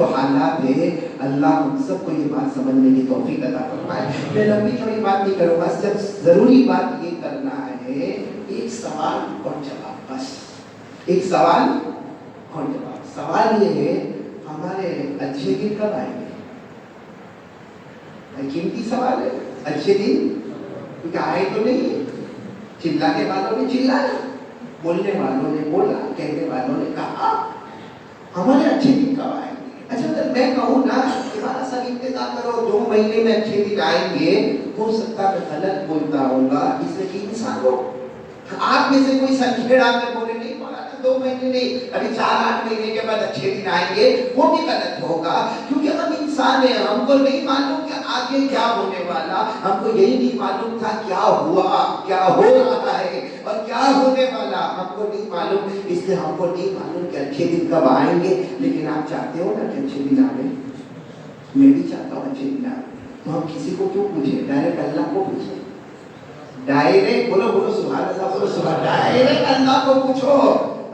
حالات ہے، اللہ ہم سب کو یہ بات سمجھنے کی توفیق عطا فرمائے۔ میں لمبی چوڑی بات نہیں کروں گا، صرف ضروری بات یہ کرنا ہے، ایک سوال اور جواب، بس ایک سوال اور جواب۔ سوال یہ ہے ہمارے اچھے دن کب آئیں گے؟ قیمتی سوال ہے، اچھے دن کیونکہ آئے تو نہیں ہے۔ چلانے والوں نے چلایا، بولنے والوں نے بولا، کہنے والوں نے کہا، ہمارے اچھے دن کب آئیں گے؟ اچھا اگر میں کہوں نا کہ ہمارا سب انتظار کرو 2 مہینے میں اچھے دن آئیں گے، ہو سکتا ہے غلط بولتا ہوگا، اس لیے کہ انسان ہو۔ آپ میں سے کوئی سنکھیڑا میں بولے نہیں، مولانا 2 مہینے نہیں، ابھی 4-8 مہینے کے بعد اچھے دن آئیں گے، وہ بھی غلط ہوگا، کیونکہ ہم انسان ہیں، ہم کو نہیں معلوم کہ آگے کیا ہونے والا، ہم کو یہی نہیں معلوم تھا کیا ہوا، کیا ہو رہا ہے اور کیا ہونے والا، ہم کو نہیں معلوم، اس لیے ہم کو نہیں معلوم کہ اچھے دن کب آئیں گے۔ لیکن آپ چاہتے ہو نا کہ اچھے دن آئیں، میں بھی چاہتا ہوں اچھے دن آئیں، تو ہم کسی کو کیوں پوچھیں؟ ڈائریکٹ اللہ کو پوچھیں، ڈائریکٹ بولو سبحان اللہ، بولو سبحان، ڈائریکٹ اللہ کو پوچھو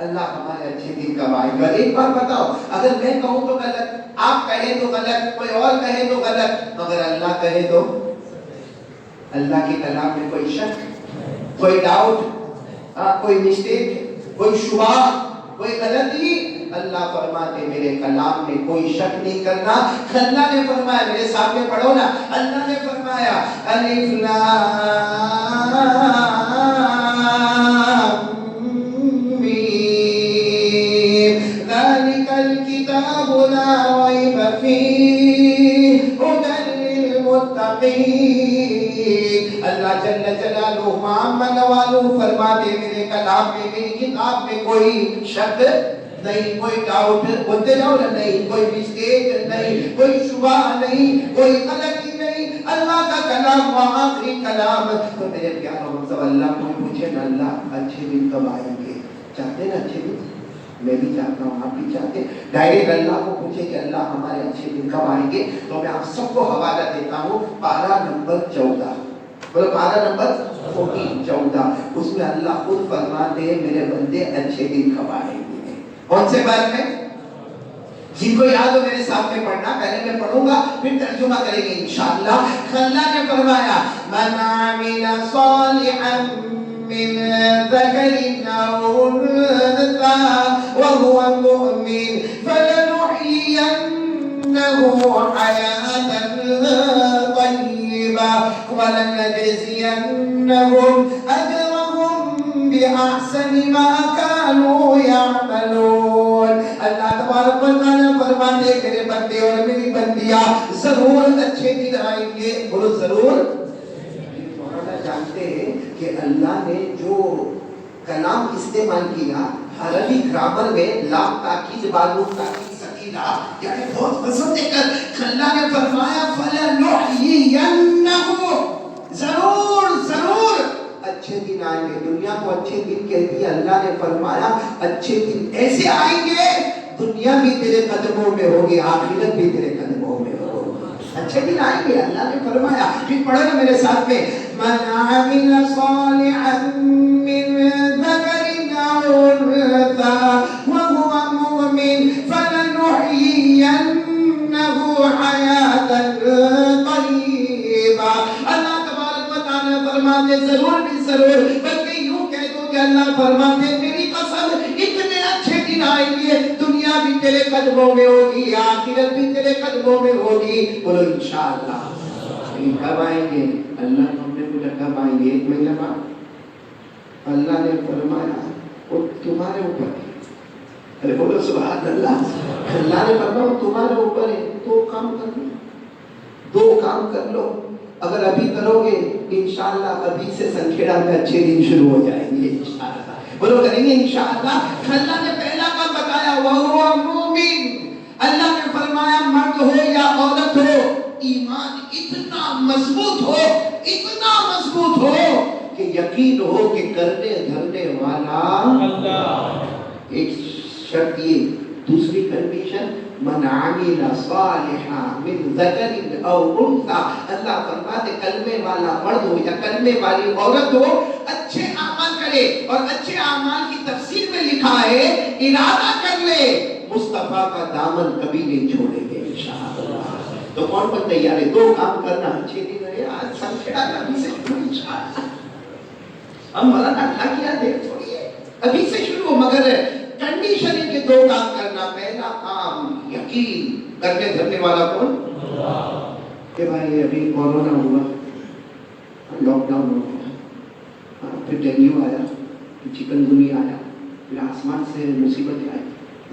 اللہ ہمارے اچھے دن کب آئیں گے۔ ایک بات بتاؤ، اگر میں کہوں تو غلط، آپ کہیں تو غلط، کوئی اور کہے تو غلط، مگر اللہ کہے تو؟ اللہ کے کلام میں کوئی شک، کوئی ڈاؤٹ، کوئی مسٹیک، کوئی شبہ، کوئی غلطی؟ اللہ فرماتے میرے کلام میں کوئی شک نہیں کرنا۔ اللہ نے فرمایا، میرے سامنے پڑھو نا، اللہ نے فرمایا الف لام میم ذالک الکتاب لا ریب فیہ ھدی للمتقین۔ اللہ جل جلالہ محمد والو فرماتے میرے کلام میں، میری کتاب میں کوئی شک نہیں، کوئی ڈاؤٹ، بولتے جاؤ نا، نہیں، کوئی مسٹیک نہیں، کوئی شبہ نہیں، کوئی غلطی نہیں، اللہ کا کلام وہ آخری کلام۔ تو میرے پیاروں ہم سب اللہ کو پوچھیں نا، اللہ اچھے دن کب آئیں گے؟ چاہتے ہیں نا اچھے دن؟ میں بھی چاہتا ہوں، آپ بھی چاہتے ہیں۔ ڈائریکٹ اللہ کو پوچھیں کہ اللہ ہمارے اچھے دن کب آئیں گے؟ تو میں آپ سب کو حوالہ دیتا ہوں پارہ نمبر 14، بولو پارہ نمبر 14، اس میں اللہ خود فرماتے ہیں میرے بندے اچھے دن کب آئیں گے۔ کون سے بارے میں؟ جن کو یاد ہو میرے سامنے پڑھنا، پہلے میں پڑھوں گا پھر ترجمہ کریں گے انشاءاللہ۔ اللہ نے فرمایا من عمل صالحا من ذکر او انثى وهو مؤمن فلنحيينه حياة طيبة ولنجزينهم أجرهم بأحسن ما كانوا يعملون۔ اللہ تبارک و تعالیٰ فرماتے میرے بندے اور میری بندیاں ضرور اچھے دن آئیں گے، بولو ضرور۔ مولانا جانتے ہیں کہ اللہ نے جو کلام استعمال کیا عربی گرامر میں، لام تاکید، بانو تاکید، سکینہ، یعنی بہت وزن دے کر اللہ نے فرمایا فَلَنُحْيِيَنَّهُ، ضرور ضرور اچھے دن آئیں گے۔ دنیا کو اچھے دن کہتی ہے، اللہ نے فرمایا اچھے دن ایسے آئیں گے، دنیا بھی تیرے قدموں میں ہوگی، آخرت بھی تیرے قدموں میں ہوگی۔ اچھے دن آئیں گے، اللہ نے فرمایا۔ پھر پڑھو نا میرے ساتھ میں، من عمل صالحا من ذکر او انثى وهو مؤمن فلنحيينه حياة طيبة۔ اللہ تبارک و تعالیٰ فرماتے ضرور بھی ضرور، بلکہ یوں کہہ دو کہ اللہ فرماتے میری قسم اتنے اچھے دن آئیں گے، دنیا بھی تیرے قدموں میں ہوگی، آخرت بھی تیرے قدموں میں ہوگی، بولو انشاءاللہ۔ کب آئیں گے؟ اللہ ہم نے پوچھا کب آئیں گے؟ 1 مہینہ بعد۔ اللہ نے فرمایا وہ تمہارے اوپر ہے، ارے بولو سبحان اللہ۔ اللہ نے فرمایا وہ تمہارے اوپر ہے، 2 کام کر لو، 2 کام کر لو، اگر ابھی کرو گے انشاءاللہ ابھی سے سنکھیڑا میں اچھے دن شروع ہو جائیں گے انشاءاللہ، بولو کریں گے انشاءاللہ۔ اللہ نے پہلا کام بتایا وَهُوَ مُؤْمِنٌ، اللہ نے فرمایا مرد ہو یا عورت ہو، ایمان اتنا مضبوط ہو، اتنا مضبوط ہو کہ یقین ہو کہ کرنے دھرنے والا اللہ۔ ایک شرط یہ، دوسری کنڈیشن من عمل صالحا من ذکر او انثى، اللہ فرماتے کلمے والا مرد ہو یا کلمے والی عورت ہو، اچھے اعمال کرے، اور اچھے اعمال کی تفسیر میں لکھا ہے ارادہ کر لے، مصطفیٰ کا دامن کبھی نہیں چھوڑیں گے انشاءاللہ. تو کون کون تیار ہے؟ دو کام کرنا. 6 دن رہے آج سب کھڑا ابھی سے شروع انشاءاللہ. ہم مولانا اللہ کیا دیر تھوڑی ہے، ابھی سے شروع ہو، مگر کنڈیشن ہے کہ 2 کام کرنا. پہلا کام یقین. کرنے دھرنے والا کون؟ کہ بھائی ابھی کورونا ہوا، لاک ڈاؤن ہو گیا، پھر ڈینگیو آیا، پھر چکن گنیا آیا، پھر آسمان سے مصیبتیں آئی،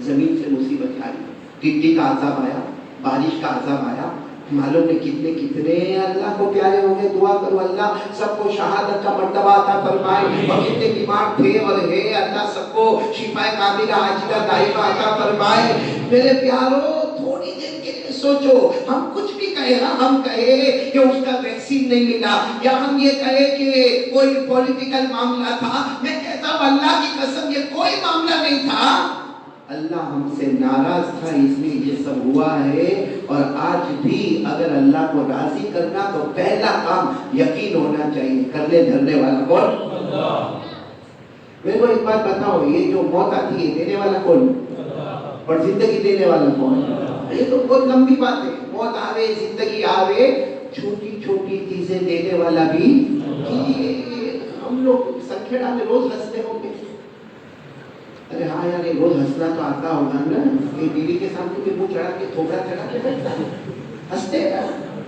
زمین سے مصیبتیں آئی، ٹڈی کا عذاب آیا، بارش کا عذاب آیا. معلوم ہے کتنے کتنے اللہ کو پیارے ہو گئے. دعا کرو اللہ سب کو شہادت کا مرتبہ عطا فرمائے. اور کتنے بیمار تھے اور ہے اللہ سب کو شفا کاملہ عاجلہ دائمہ عطا فرمائے. میرے پیارو تھوڑی دیر کے لیے سوچو، ہم کچھ بھی کہے نا، ہم کہے کہ اس کا ویکسین نہیں ملا، یا ہم یہ کہے کہ کوئی پولیٹیکل معاملہ تھا، میں کہتا ہوں اللہ کی قسم یہ کوئی معاملہ نہیں تھا. اللہ ہم سے ناراض تھا اس لیے یہ سب ہوا ہے. اور آج بھی اگر اللہ کو راضی کرنا تو پہلا کام یقین ہونا چاہیے. کرنے دھرنے والا کون؟ اللہ. میرے کو ایک بات بتاؤ، یہ جو موت آتی ہے دینے والا کون اور زندگی دینے والا کون؟ یہ تو بہت لمبی بات ہے. موت آوے زندگی آوے، چھوٹی چھوٹی چیزیں دینے والا بھی. ہم لوگ سنکھیڑا میں روز ہنستے ہوں گے. ارے ہاں یار یہ روز ہنسنا تو آتا ہوگا نا، یہ بیوی کے سامنے بھی منہ چڑھا کے تھوبڑا چڑھا کے بیٹھتا ہے، ہنستے ہیں.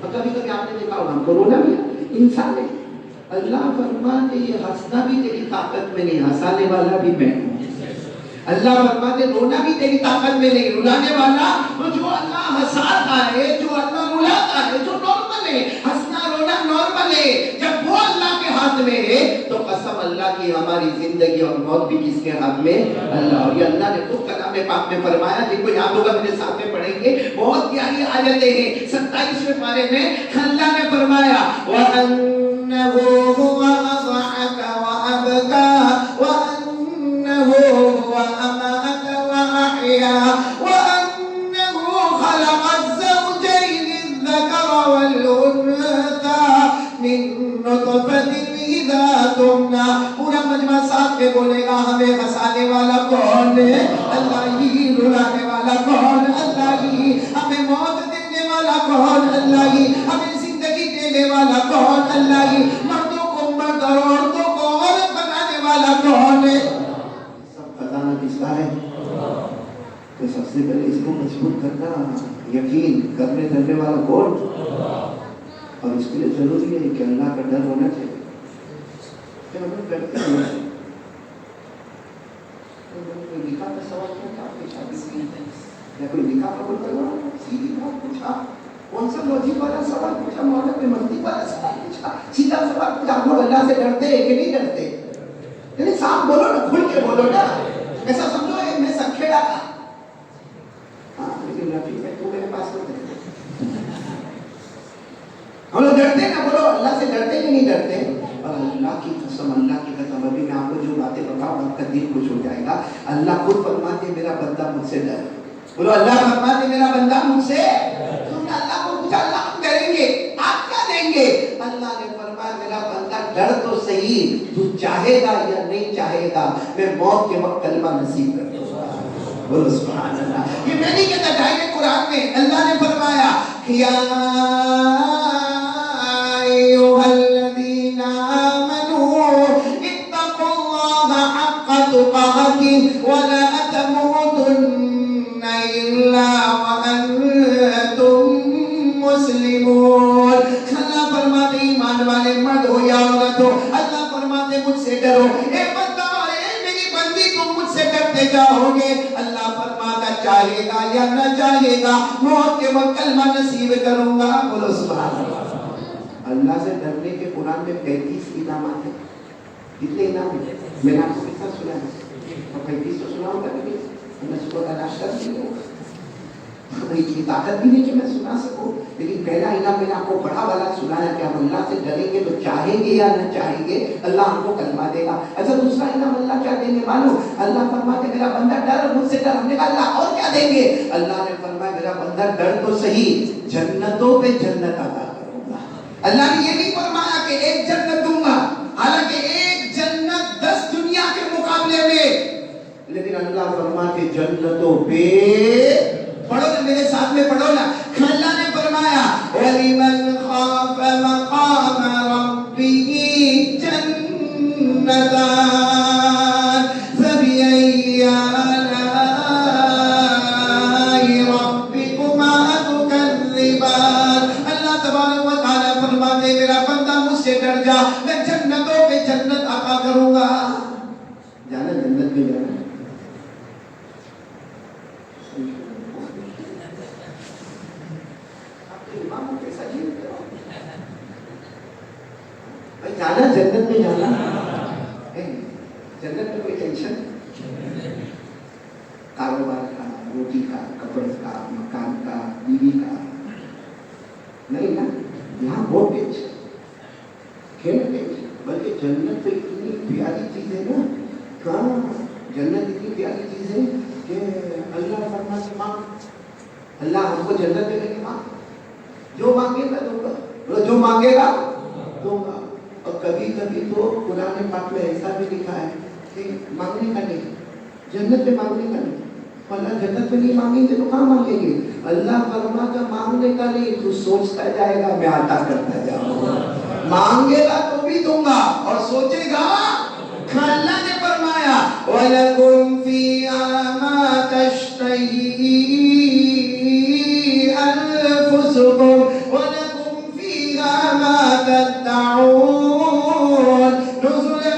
اور کبھی کبھی آپ نے دیکھا ہوگا کورونا بھی انسان ہے. اللہ فرماتے یہ ہنسنا بھی تیری طاقت میں نہیں، ہنسانے والا بھی میں ہوں. اللہ فرماتے رونا بھی تیری طاقت میں نہیں، رلانے والا. تو جو اللہ ہنساتا ہے، جو اللہ رلاتا ہے، جو نارمل ہے، ہنسنا رونا نارمل ہے، جب وہ اللہ کے ہاتھ میں ہے تو قسم اللہ کی ہماری زندگی اور موت بھی کس کے ہاتھ میں؟ اللہ. اور یہ اللہ نے خود کلام پاک میں فرمایا، جن کو یاد ہوگا میرے ساتھ میں پڑھیں گے، بہت پیاری آیتیں ہیں. 27ویں پارے میں اللہ نے فرمایا وَأَنَّهُ هُوَ أَضْحَكَ وَأَبْكَىٰ وَأَنَّهُ هُوَ أَمَاتَ وَأَحْيَا وَأَنَّهُ خَلَقَ الزَّوْجَيْنِ الذَّكَرَ وَالْأُنثَىٰ مِن نُطْفَةٍ إِذَا تُمْنَىٰ. پورا مجمع ساتھ میں بولے گا ہمیں ہنسانے والا کون ہے؟ اللہ ہی. رلانے والا کون؟ اللہ ہی. ہمیں موت دینے والا کون؟ اللہ ہی. ہمیں زندگی دینے والا کون؟ اللہ ہی. مردوں کو مرد اور عورتوں کو عورت بنانے والا کون ہے؟ سب خزانہ کس کا ہے؟ تو سب سے پہلے اس کو مضبوط کرنا، یقین. کرنے دھرنے والا کون؟ اور اس کے لیے ضروری ہے کہ اللہ کا ڈر ہونا چاہیے. کہ ہم لوگ ڈرتے ہیں. نکاح کا سوال کیا تھا؟ آپ نے شادی کی یا کوئی نکاح قبول کروا؟ سیدھی بات پوچھا. کون سا لوجک والا سوال پوچھا؟ مولانا پہ مستی والا سوال پوچھا. سیدھا سوال پوچھا. آپ لوگ اللہ سے ڈرتے ہیں کہ نہیں ڈرتے؟ یعنی صاحب بولو نا، کھل کے بولو نا. ایسا سمجھو میں سنکھیڑا تھا. ہاں لیکن رفیق ہے تو میرے پاس ہوتے. ہم لوگ ڈرتے نا، بولو اللہ سے ڈرتے کہ نہیں ڈرتے؟ اور اللہ کی قسم، اللہ کی قسم، ابھی میں آپ کو جو باتیں بتاؤں آپ کا دل خوش ہو جائے گا. اللہ خود فرماتے میرا بندہ مجھ سے ڈر. بولو اللہ فرماتے میرا بندہ مجھ سے. تم نے اللہ کو پوچھا اللہ ہم ڈریں گے، آپ کیا دیں گے؟ اللہ نے فرمایا میرا بندہ ڈر تو صحیح، تو چاہے گا یا نہیں چاہے گا میں موت کے وقت کلمہ نصیب کر دوں گا. بولو سبحان اللہ. یہ میں نہیں کہتا، ڈھائی قرآن میں اللہ نے فرمایا یا ایھا الذین آمنوا اتقوا اللہ حق تقاته ولا تموتن الا وانتم مسلمون. اللہ فرماتے ایمان والے مرد ہو یا عورت ہو، اللہ فرماتے مجھ سے ڈرو. اے بندہ اور اے میری بندی تم مجھ سے ڈرتے جاؤ گے. اللہ فرماتا چاہے گا یا نہ چاہے گا موت کے وقت کلمہ نصیب کروں گا. بولو سبحان اللہ. اللہ سے ڈرنے کے قرآن میں 35 انعامات ہیں. کتنے انعام ہیں؟ میں نے آپ کو کتنا سنا ہے؟ اور 35 تو سنا ہوگا نہیں. میں صبح کا ناشتہ بھی نہیں ہوگا، اتنی طاقت بھی نہیں کہ میں سنا سکوں. لیکن پہلا انعام میں نے آپ کو بڑا والا سنایا کہ ہم اللہ سے ڈریں گے تو چاہیں گے یا نہ چاہیں گے اللہ ہم کو کلمہ دے گا. اچھا دوسرا انعام اللہ کیا دیں گے معلوم؟ اللہ فرماتے میرا بندہ ڈر مجھ سے ڈر. ہم نے کہا اللہ اور کیا دیں گے؟ اللہ نے فرمایا میرا بندہ ڈر تو صحیح، جنتوں پہ جنت عطا کروں گا. اللہ نے یہ نہیں فرمایا کہ ایک جنت دوں گا، حالانکہ ایک جنت 10 دنیا کے مقابلے میں. لیکن اللہ فرماتے جنتوں پہ پڑھو نا میرے ساتھ میں پڑھو نا. اللہ نے فرمایا وَلِمَنْ خَافَ مَقَامَ رَبِّهِ جَنَّتَانِ فَبِأَيِّ آلَاءِ رَبِّكُمَا تُكَذِّبَانِ. اللہ تبارک و تعالیٰ فرماتے میرا بندہ مجھ سے ڈر جا, میں جنتوں پہ جنت عطا کروں گا. جانا جنت میں جانا جانا جنت میں جانا. جنت میں کوئی ٹینشن کاروبار کا, روٹی کا, کپڑے کا, مکان کا, بیوی کا نہیں نا. یہاں بہت ٹینشن, کھیل ٹینشن. بلکہ جنت تو اتنی پیاری چیز ہے نا. کہاں جنت اتنی پیاری چیز ہے کہ اللہ فرماتے مانگ, اللہ ہم کو جنت میں لے کے مانگ, جو مانگے گا دوں گا, جو مانگے گا دوں گا. اور کبھی کبھی تو قرآن پاک میں ایسا بھی لکھا ہے کہ مانگنے کا نہیں, جنت میں مانگنے کا نہیں. اللہ جنت میں نہیں مانگیں گے تو کہاں مانگیں گے؟ اللہ فرماتا مانگنے کا نہیں, تو سوچتا جائے گا میں عطا کرتا جاؤں گا. مانگے گا تو بھی دوں گا اور سوچے گا. اللہ نے فرمایا وَلَكُمْ فِيهَا مَا تَشْتَهِي أَنفُسُكُمْ وَلَكُمْ فِيهَا مَا تَدَّعُونَ نُزُلًا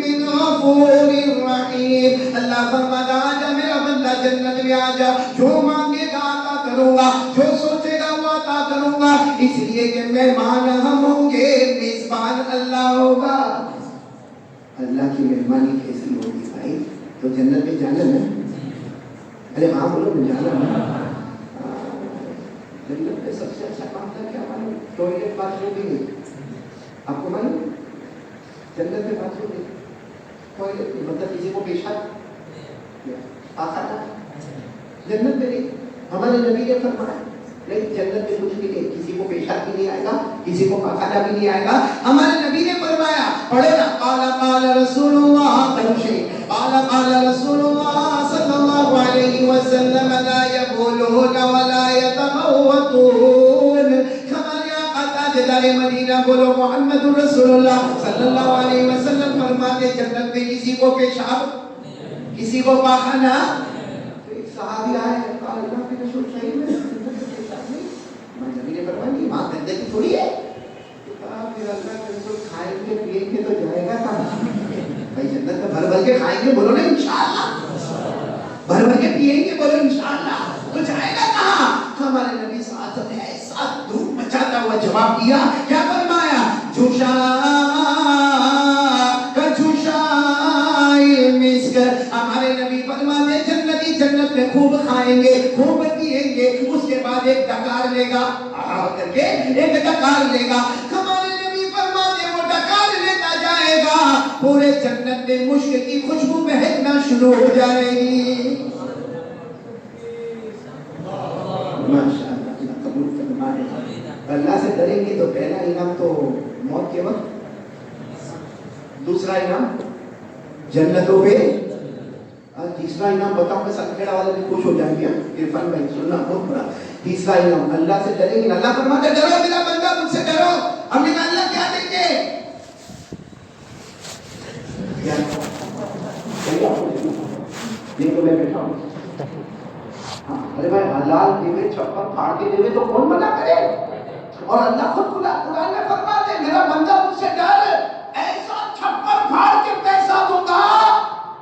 مِّنْ غَفُورٍ رَّحِيمٍ. اللہ فرماتا آجا میرا بندہ جنت میں آجا, جو مانگے گا عطا کروں گا, جو سوچے گا وہ عطا کروں گا. اس لیے کہ مہمان ہم ہوں گے, میزبان اللہ ہوگا. اللہ کی مہمانی کیسی ہوگی بھائی؟ تو جنت میں جانا نا. ارے ہاں بولو نا, جانا نا. جنت میں سب سے اچھا کام تھا کیا معلوم؟ ٹوائلٹ باتھ روم بھی نہیں. آپ کو معلوم جنت میں باتھ روم نہیں, ٹوائلٹ نہیں, مطلب کسی کو پیشاب پاخانہ جنت میں نہیں. ہمارے نبی نے فرمایا نہیں جنت میں کچھ بھی نہیں, کسی کو پیشاب بھی نہیں آئے گا, کسی کو پاخانہ بھی نہیں آئے گا. ہمارے نبی نے فرمایا پڑھو نا, قال قال رسول اللہ قال قال رسول اللہ صلی اللہ علیہ وسلم لا يبولون ولا يتموتون. ہمارے آقا تاجدار مدینہ بولو محمد رسول اللہ صلی اللہ علیہ وسلم فرماتے جنت میں کسی کو پیشاب, کسی کو پاخانہ. ایک صحابی آئے, قال اللہ کے رسول صحیح میں جنت میں پیشاب نہیں. نبی نے فرمایا نہیں, ماں گندے کی تھوڑی ہے. پھر اللہ کے رسول کھائیں گے پیئیں گے تو جائے گا کہاں؟ بھائی جنت میں بھر بھر کے کھائیں گے بولو نا انشاءاللہ, بھر بھر کے پیئیں گے بولو انشاءاللہ, تو جائے گا کہاں؟ ہمارے نبی صلی اللہ علیہ وسلم نے ایسا دھوپ مچاتا ہوا جواب دیا, کیا فرمایا؟ جوشا کا جوشائے مسک. ہمارے نبی فرماتے جنتی جنت میں خوب کھائیں گے, خوب پیئیں گے, اس کے بعد ایک ڈکار لے گا, کر کے ایک ڈکار لے گا. ہمارے نبی فرماتے وہ ڈکار لیتا جائے گا, پورے جنت میں مشک کی خوشبو مہکنا شروع ہو جائے گی. ماشاءاللہ, اللہ قبول فرمائے. اللہ سے ڈریں گے تو پہلا انعام تو موت کے وقت, دوسرا انعام جنتوں پہ, تیسرا انعام بتاؤں کہ سنکھیڑا والے بھی خوش ہو جائیں گے. عرفان بھائی سننا بہت بڑا. تیسرا انعام اللہ سے ڈریں گے, اللہ فرماتا ہے ڈرو میرا بندہ مجھ سے ڈرو. ہم نے کہا اللہ کیا دیں گے؟ دیکھو میں بیٹھا ہوں. ارے بھائی حلال دیوے چھپر پھاڑ کے دیوے تو کون منع کرے؟ اور اللہ خود قرآن میں فرماتے ہیں میرا بندہ مجھ سے ڈر, ایسا چھپر پھاڑ کے پیسہ دوں گا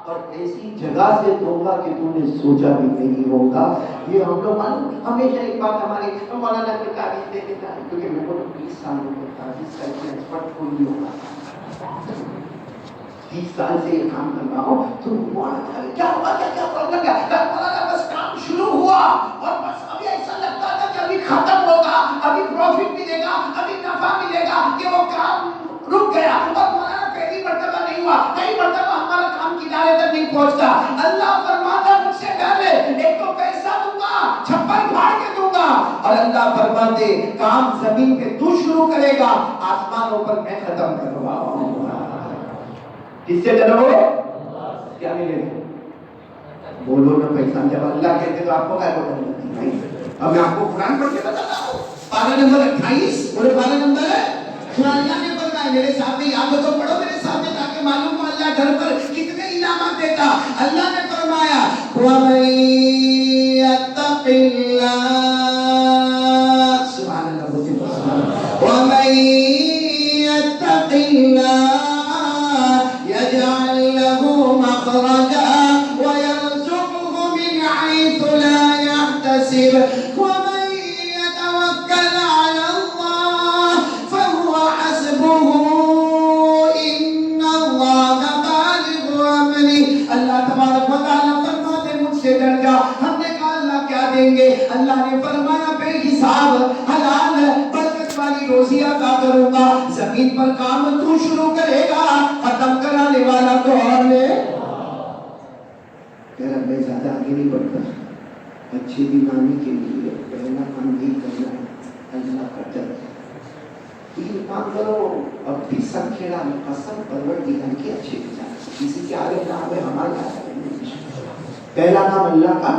اور ایسی جگہ سے دوں گا کہ تم نے سوچا بھی نہیں ہوگا. یہ ہم لوگ معلوم ہمیشہ ایک بات ہماری مولانا کی تعریف دے دیتا ہے, کیونکہ میرے کو 20 سال ہو گئے, تعریف کا اتنا ایکسپرٹ کوئی نہیں ہوگا. 30 سال سے یہ کام کر رہا ہوں. تو کیا ہوا, کیا پرابلم ہے؟ مولانا بس کام شروع ہوا اور بس ابھی ایسا لگتا تھا کہ ابھی ختم ہوگا, ابھی پروفٹ ملے گا, ابھی نفع ملے گا, کہ وہ کام رک گیا. اور مولانا پہلی مرتبہ نہیں ہوا, کئی مرتبہ ہمارا کام کنارے تک نہیں پہنچتا. اللہ فرماتا مجھ سے ڈر, ایک تو پیسہ دوں گا, چھپر پھاڑ کے دوں گا, اور اللہ فرماتے کام زمین پہ تو شروع کرے گا, آسمانوں پر میں ختم کرواؤں گا. کس سے ڈرو؟ کیا ملے گا؟ بولو نا پیسہ. جب اللہ کہتے تو آپ کو کیا بولنا نہیں. اب میں آپ کو قرآن پڑھ کے بتا رہا ہوں. پارہ نمبر 28. بولے پارہ نمبر ہے. اللہ نے فرمایا میرے سامنے یاد ہو تو پڑھو میرے سامنے تاکہ معلوم ہو اللہ گھر پر کتنے انعامات دیتا. اللہ نے فرمایا وَمَن يَتَّقِ اللَّهَ سبحان اللہ وَمَن يَتَّقِ اللَّهَ يَجْعَل لَّهُ مَخْرَجًا وَيَرْزُقْهُ مِنْ حَيْثُ لَا يَحْتَسِبُ وَمَن يَتَوَكَّلْ عَلَى اللَّهِ فَهُوَ حَسْبُهُ إِنَّ اللَّهَ بَالِغُ أَمْرِهِ. اللہ تبارک و تعالیٰ فرماتے مجھ سے ڈر جا. ہم نے کہا اللہ کیا دیں گے؟ اللہ نے فرمایا بے حساب حلال برکت والی روزی عطا کروں گا. زمین پر کام تو شروع کرے گا ختم کرانے والا کون ہے؟ کہہ رہا میں زیادہ آگے نہیں بڑھتا. اچھی بیماری کے لیے پہلا کام نہیں کرنا ہے اللہ کا ڈر. تین کام کرو اور بھی سب کھیڑا میں قسم پروردگار کی اچھی بجائے کسی کے آگے نہ آگے ہمارے آگے. پہلا کام اللہ کا.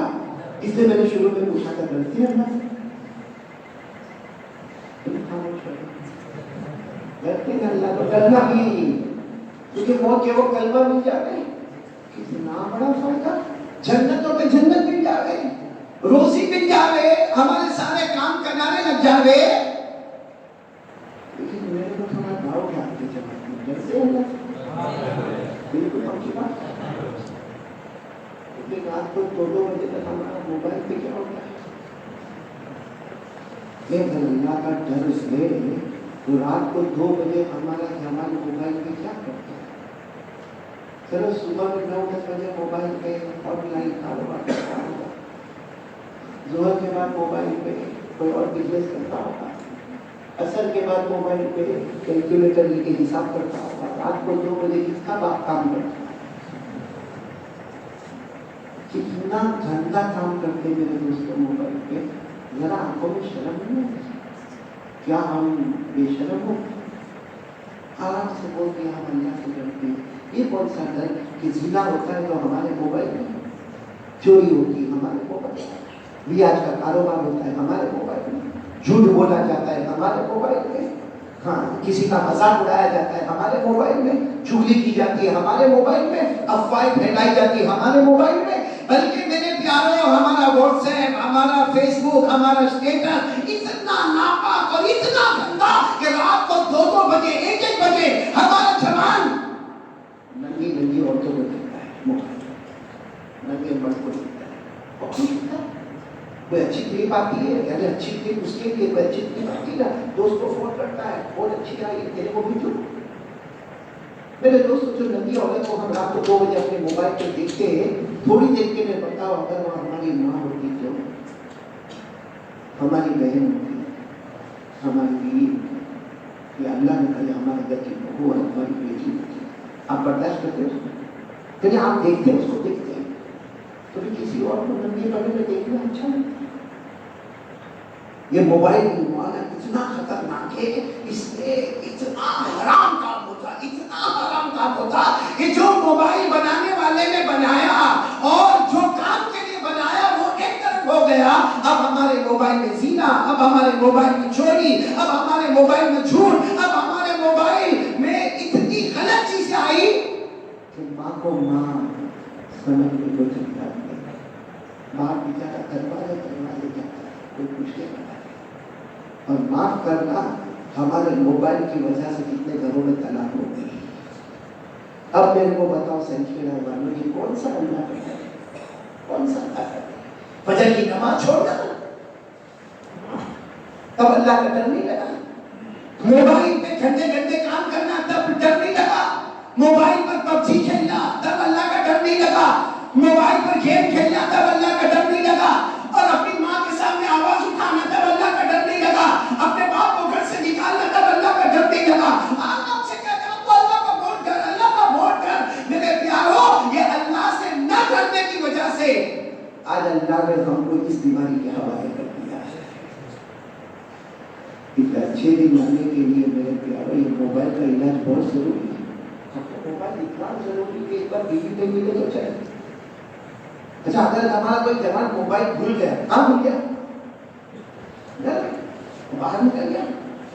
اس لیے میں نے شروع میں پوچھا تھا ڈرتے ہیں اللہ سے؟ ڈرتے ہیں اللہ کو. ڈرنا بھی کیونکہ موت کے وہ کلمہ مل جاتے ہیں. کتنا بڑا فائدہ. جنتوں پہ جنت مل جاوے, روزی مل جاوے, ہمارے سارے کام کرنے لگ جاوے. لیکن میرے کو تھوڑا داؤ گیا آپ کے جواب میں. ڈرتے ہیں اللہ سے؟ بالکل پکی بات. لیکن رات کو 2 بجے تک ہمارا موبائل پہ کیا ہوتا ہے؟ لیکن اللہ کا ڈر ہے تو رات کو 2 بجے ہمارا موبائل پہ کیا کرتا ہے؟ چلو صبح میں 9-10 بجے موبائل پہ آن لائن کاروبار کرتا ہوگا, ظہر کے بعد موبائل پہ کوئی اور بزنس کرتا ہوگا, عصر کے بعد موبائل پہ کیلکولیٹر لے کے حساب کرتا ہوگا, رات کو 2 بجے کس کا باپ کام کرتا ہے. کتنا گندا کام کرتے میرے دوستوں موبائل پہ. ذرا آنکھوں میں شرم نہیں ہے کیا؟ ہم بے شرم ہو؟ آرام سے بولتے ہیں ہم اللہ سے ڈرتے ہیں. یہ کون سا ڈر کہ زنا ہوتا ہے تو ہمارے موبائل میں, چوری ہوتی ہے ہمارے موبائل میں, ریاض کا کاروبار ہوتا ہے ہمارے موبائل میں, جھوٹ بولا جاتا ہے ہمارے موبائل میں, ہاں کسی کا مذاق اڑایا جاتا ہے ہمارے موبائل میں, چغلی کی جاتی ہے ہمارے موبائل میں, افواہیں پھیلائی جاتی ہے ہمارے موبائل میں. بلکہ میرے پیاروں ہمارا واٹس ایپ, ہمارا فیس بک, ہمارا اسٹیٹس اتنا ناپاک اور اتنا گندا کہ رات کو 2 بجے 1 بجے ہمارا جوان ننگی عورتوں کو دیکھتا ہے, ننگے مرد کو دیکھتا ہے اور خوش ہوتا ہے. کوئی اچھی کلپ آتی ہے, یعنی اچھی کلپ اس کے لیے کوئی اچھی کلپ آتی ہے, دوست کو فون کرتا ہے بہت اچھی آئی تیرے کو بھیجو. میرے دوست جو ننگی عورت کو ہم رات کو 2 بجے اپنے موبائل پہ دیکھتے ہیں, تھوڑی دیر کے لیے بتاؤ اگر وہ ہماری ماں ہوتی تو, ہماری بہن ہوتی, ہماری بیوی ہوتی, یا اللہ نے کہا ہمارے گھر کی بہو اور ہماری بیٹی ہوتی, آپ برداشت کرتے اس کو؟ یعنی آپ دیکھتے ہیں اس کو دیکھتے ہیں تو بھی کسی اور کو ننگے بڑے میں دیکھنا اچھا نہیں. یہ موبائل والا اتنا خطرناک ہے, اس میں اتنا حرام کام ہوتا, اتنا حرام کام ہوتا کہ جو موبائل بنانے والے نے بنایا اور جو کام کے لیے بنایا وہ ایک طرف ہو گیا. اب ہمارے موبائل میں زنا, اب ہمارے موبائل میں چوری, اب ہمارے موبائل میں جھوٹ, اب ہمارے موبائل میں اتنی غلط چیزیں آئی کہ ماں کو ماں سمجھنے کو چلتا ہے. باپ بیچارہ دروازے جاتا ہے, کوئی کچھ نہیں پتا. اور معاف کرنا ہمارے موبائل کی وجہ سے کتنے گھروں میں طلاق ہو گئی. اب میرے کو بتاؤ سینچریوں والوں یہ کون سا اللہ کرتا ہے, کون سا اللہ کرتا ہے؟ فجر کی نماز چھوڑنا تب اللہ کا ڈر نہیں لگا, موبائل پہ گھنٹے کام کرنا تب ڈر نہیں لگا, موبائل پر پبجی کھیلنا تب اللہ کا ڈر نہیں لگا, موبائل پر گیم کھیلنا تب اللہ کا ڈر نہیں لگا, اور اپنی ماں کے سامنے آواز اٹھانا تب اللہ کا ڈر نہیں لگا, اپنے باپ کو گھر سے نکالنا تب اللہ کا ڈر نہیں لگا. آپ سے کہتے ہیں تو اللہ کا بہت ڈر, اللہ کا بہت ڈر. میرے پیارو یہ اللہ سے نہ ڈرنے کی وجہ سے آج اللہ نے ہم کو اس بیماری کے حوالے کر دیا ہے. اچھے دن لانے کے لیے میرے پیارو یہ موبائل کا علاج بہت ضروری ہے. موبائل اتنا ضروری کہ ایک بار بیوی پہ ملے تو چاہیے, اچھا اگر ہمارا کوئی جوان موبائل بھول گیا، کہاں بھول گیا؟ باہر نکل گیا،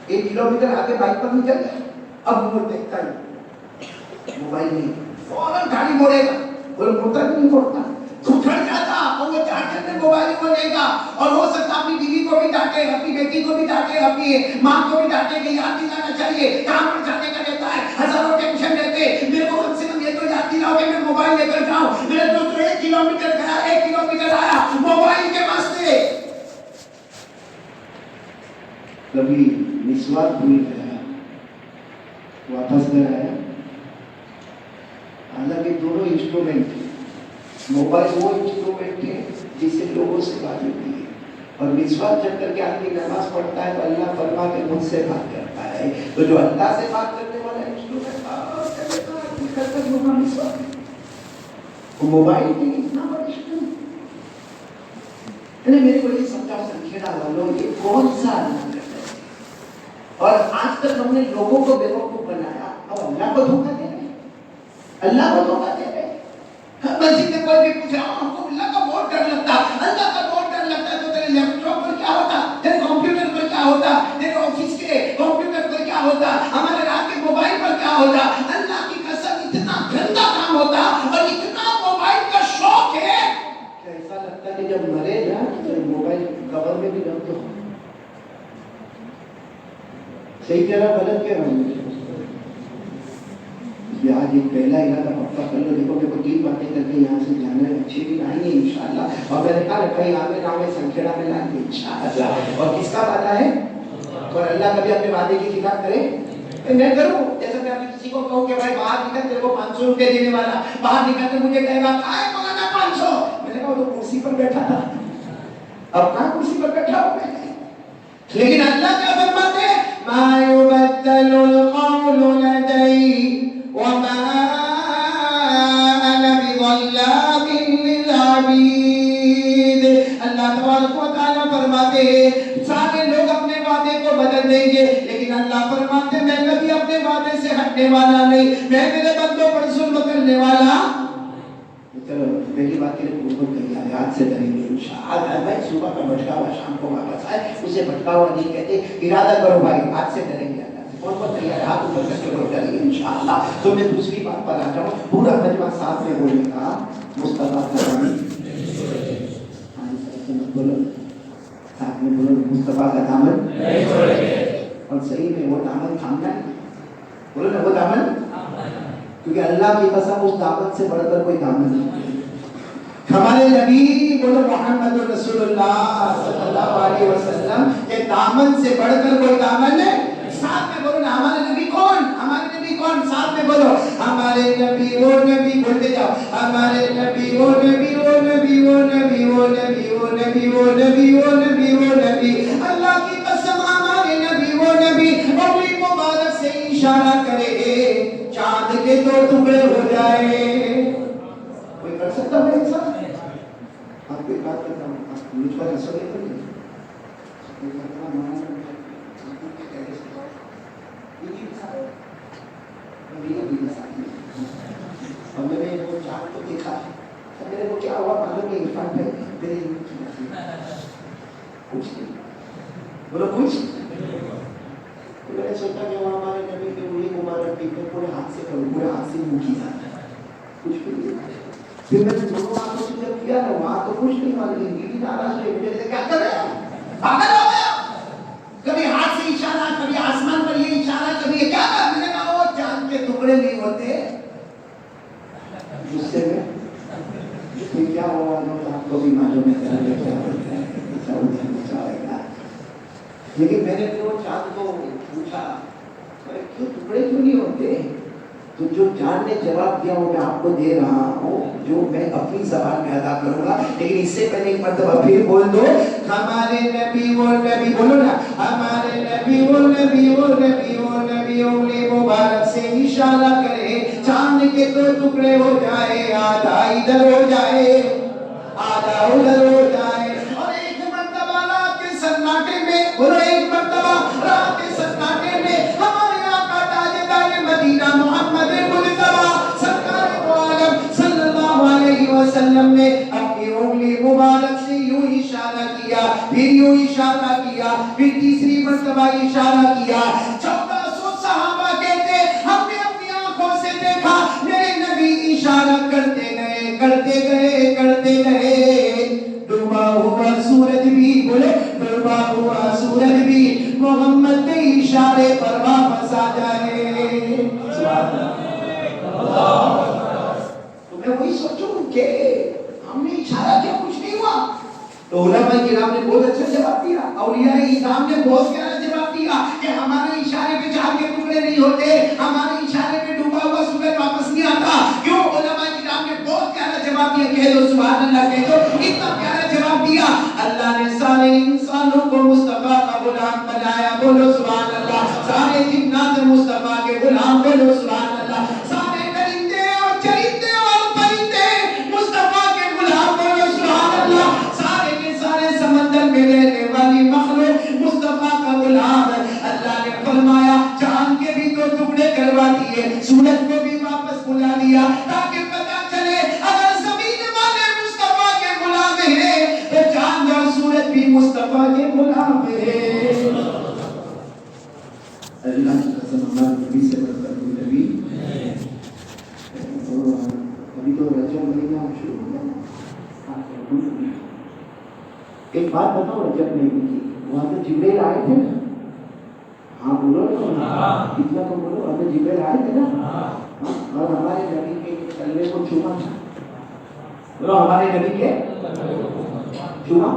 1 کلومیٹر آگے بائک پر نکل گیا، اب وہ دیکھتا ہی موبائل نہیں، فوراً گاڑی موڑے گا، وہ موڑتا نہیں موڑتا، اٹھڑ جاتا اور وہ چارجر میں موبائل کو لے گا، اور ہو سکتا اپنی بیوی کو بھی ڈانٹے، اپنی بیٹی کو بھی ڈانٹے، اپنی ماں کو بھی ڈانٹے کہ یاد دلانا چاہیے، کام پر جانے کا دیتا ہے، ہزاروں ٹینشن دیتے، میرے کو کم سے کم یہ تو یاد دلاؤ کہ میں موبائل لے کر جاؤں، میرے دوست 1 کلومیٹر گیا، 1 کلومیٹر آیا موبائل کے واسطے. کبھی مسواک بھول گیا، واپس گھر آیا، حالانکہ دونوں انسٹرومنٹ، موبائل وہ انسٹرومنٹ ہے جس سے لوگوں سے بات ہوتی ہے، اور مسواک جب کر کے آدمی نماز پڑھتا ہے تو اللہ فرما کے مجھ سے بات کرتا ہے. تو جو اللہ سے بات کرنے والا انسٹرومنٹ وہ موبائل کے اتنا بڑا انسٹرومنٹ. میرے کو یہ سمجھا سنکھیڑا والوں یہ کون سا اللہ کرتا ہے؟ اور آج تک ہم نے لوگوں کو بیوقوف بنایا، اب اللہ کو دھوکہ دے رہے ہیں، اللہ کو دھوکہ دے رہے ہیں. مسجد میں کوئی بھی پوچھا ہم کو اللہ کا بہت ڈر لگتا، اللہ کا بہت ڈر لگتا ہے، تو تیرے لیپ ٹاپ پر کیا ہوتا، تیرے کمپیوٹر پر کیا ہوتا، تیرے آفس کے کمپیوٹر پر کیا ہوتا، ہمارے رات کے موبائل پر کیا ہوتا. اللہ کی قسم اتنا گندا کام ہوتا اور اتنا موبائل کا شوق ہے کہ ایسا لگتا ہے کہ جب مرے جا تو موبائل قبر میں بھی رکھ دو. صحیح کہہ رہا غلط کہہ رہا ہوں؟ آج ایک پہلا ارادہ پکا کر لو. دیکھو میرے کو 3 باتیں کر کے یہاں سے جانا ہے، اچھی بھی آئیں گے انشاءاللہ، اور میں نے کہا کہیں آگے نام سنکھیڑا میں لائیں گے انشاءاللہ. اور کس کا وعدہ ہے؟ اور اللہ کبھی اپنے وعدے کی خلاف کرے؟ میں کروں. جیسے میں ابھی کسی کو کہوں کہ بھائی باہر نکل، تیرے کو 500 روپے دینے والا، باہر نکل کے مجھے کہے گا کہاں ہے مولانا 500؟ میں نے کہا وہ تو کرسی پر بیٹھا تھا، اب کہاں کرسی پر بیٹھا ہوں میں. لیکن اللہ کیا فرماتے ہیں؟ ما يبدل القول لدي وما انا بظلام للعبید. اللہ تبارک و تعالیٰ فرماتے ہیں سارے لوگ اپنے وعدے کو بدل دیں گے، لیکن اللہ فرماتے ہیں میں کبھی اپنے وعدے سے ہٹنے والا نہیں، میں میرے بندوں پر ظلم کرنے والا. چلو میری بات کے لیے پورا کریے، یاد سے کریں گے انشاءاللہ. بھائی صبح کا بھٹکا ہوا شام کو واپس آئے، اسے بھٹکا ہوا نہیں کہتے. ارادہ کرو بھائی، آج سے ڈریں گے اللہ سے. کون کون تیار ہے؟ ہاتھ اوپر کر کے ڈریں گے انشاءاللہ. تو میں دوسری بات پر آ جاؤں، پورا مجمع ساتھ میں بولنے کا مصطفیٰ کا دامن. بولو ساتھ میں بولو، مصطفیٰ کا دامن نہیں چھوڑیں. اور صحیح میں وہ دامن تھامنا ہے، بولو نا وہ دامن، کیونکہ اللہ کی قسم اس دامن سے بڑھ کر کوئی دامن نہیں. ہمارے نبی بولو محمد رسول اللہ صلی اللہ علیہ وسلم کے دامن سے بڑھ کر کوئی دامن ہے. ساتھ میں بولو نا ہمارے نبی کون، ہمارے نبی کون، ساتھ میں بولو ہمارے نبی وہ نبی، بولتے جاؤ ہمارے نبی وہ نبی وہ نبی وہ نبی وہ نبی وہ نبی وہ نبی وہ نبی وہ نبی. اللہ کی قسم ہمارے نبی وہ نبی، انگلی مبارک سے اشارہ کرے چاند کے 2 ٹکڑے ہو جائے. کوئی کر سکتا ہے ایسا؟ آپ کوئی بات کرتا ہوں، آپ مجھ پر ہنسو گے تو نہیں؟ اور میں نے وہ چاند کو دیکھا، میرے کو کیا ہوا معلوم ہے؟ عرفان بھائی میرے کچھ نہیں، بولو کچھ. تو میں نے سوچا کہ وہ ہمارے نبی کے انگلی مبارک کی میں پورے ہاتھ سے کروں، پورے ہاتھ سے منہ کی جاتا ہے، کچھ بھی نہیں. پھر میں نے دونوں ہاتھوں سے جب کیا نا وہاں تو کچھ نہیں مان لی، بیوی ناراض ہوئی، مجھے سے کیا کر رہے ہیں، پاگل ہو گیا. کبھی ہاتھ سے اشارہ، کبھی آسمان پر یہ اشارہ، کبھی یہ کیا کر. میں نے کہا وہ چاند کے ٹکڑے نہیں ہوتے. غصے میں پھر کیا ہوا آپ کو بھی معلوم ہے کیا ہوتا ہے. لیکن میں نے پھر وہ چاند کو پوچھا کیوں ٹکڑے کیوں نہیں ہوتے؟ تو جو چاند نے جواب دیا وہ میں آپ کو دے رہا ہوں، جو میں اپنی زبان میں ادا کروں گا. لیکن اس سے پہلے ایک مرتبہ پھر بول دو ہمارے نبی وہ نبی، بولو نا ہمارے نبی وہ نبی وہ نبی وہ نبی، انگلی مبارک سے اشارہ کرے چاند کے 2 ٹکڑے ہو جائے، آدھا ادھر ہو جائے آدھا ادھر ہو جائے. اور ایک مرتبہ رات کے سناٹے میں، بولو ایک مرتبہ رات کے سناٹے میں ہمارے آقا تاجدار مدینہ محمد مصطفیٰ سرکار دو عالم صلی اللہ علیہ وسلم نے اپنی پھر تیسری مرتبہ اشارہ کیا، 1400 صحابہ کہتے ہم نے اپنی آنکھوں سے دیکھا میرے نبی اشارہ کرتے گئے کرتے گئے کرتے گئے، ڈوبا ہوا سورج بھی، بولے ڈوبا ہوا سورج بھی محمد کے اشارے پر واپس آ جائے۔ سبحان اللہ۔ تو میں وہی سوچوں کہ ہم نے اشارہ کیا، کچھ نہیں ہوا؟ تو علماء کرام نے بہت اچھا جواب دیا، اولیاء اعظام نے بہت پیارا جواب دیا کہ ہمارے اشارے پہ چاند کے ٹکڑے نہیں ہوتے، ہمارے اشارے پہ ڈوبا ہوا سورج واپس نہیں آتا۔ کیوں؟ علماء کرام نے بہت پیارا جواب دیا، کہہ دو سبحان اللہ، کہہ دو اتنا پیارا جواب دیا۔ اللہ نے سارے انسانوں کو مصطفیٰ کا غلام بنایا، بولو سبحان اللہ۔ سارے جنات مصطفیٰ کے غلام، بولو سبحان اللہ۔ سارے درندے اور چرندے اور پرندے مصطفیٰ کے غلام، بولو سبحان اللہ۔ سارے کے سارے سمندر میں رہنے والی مخلوق مصطفیٰ کا غلام ہے۔ اللہ نے فرمایا چاند کے بھی دو ٹکڑے کروا دیے، سورج کو بھی واپس بلا دیا، تاکہ پتہ چلے اگر زمین والے مصطفیٰ کے غلام ہیں تو چاند اور سورج بھی مصطفیٰ کے غلام ہیں۔ اللہ کی قسم ہمارے نبی سے برکت ہوئی نبی۔ ابھی تو رجب مہینہ شروع ہو گیا نا۔ ایک بات بتاؤ رجب مہینے کی، وہاں تو جبریل آئے تھے نا؟ ہاں بولو نا، اتنا تو بولو، وہاں تو جبریل آئے تھے نا؟ اور ہمارے نبی کے کلمے کو چھوما تھا، بولو ہمارے نبی کے چھوما،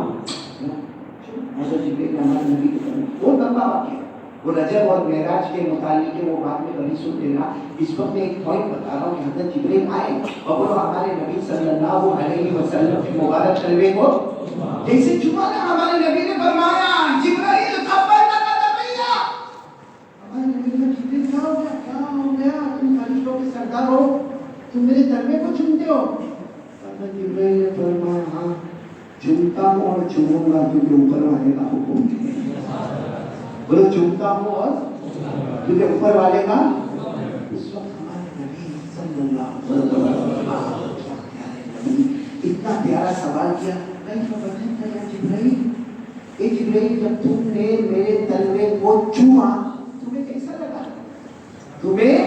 حضرت جبریل نے ہمارے نبی کے کلمے، بہت لمبا واقعہ ہے وہ رجب اور معراج کے متعلق ہے، وہ بعد میں کبھی سن لینا۔ اس وقت میں ایک پوائنٹ بتا رہا ہوں کہ حضرت جبریل آئے اور وہ ہمارے نبی صلی اللہ علیہ وسلم کے مبارک کلمے کو جیسے چھپا نا، ہمارے نبی نے فرمایا جبرائیل خبر لگا دبیا، ہمارے نبی نے جبریل کیا ہو گیا، کیا ہو گیا، تم فرشتوں کے سردار ہو، تم میرے کلمے کو چومتے ہو؟ حضرت جبرائیل نے فرمایا ہاں چومتا ہوں اور چوموں گا کیونکہ اوپر والے کا حکم ہے۔ بولو چومتا ہوں اور کیونکہ اوپر والے کا۔ اس وقت ہمارے نبی صلی اللہ علیہ وسلم اتنا پیارا سوال کیا، اے جبرائیل جب تم نے میرے تلوے کو چوما تمہیں کیسا لگا؟ تمہیں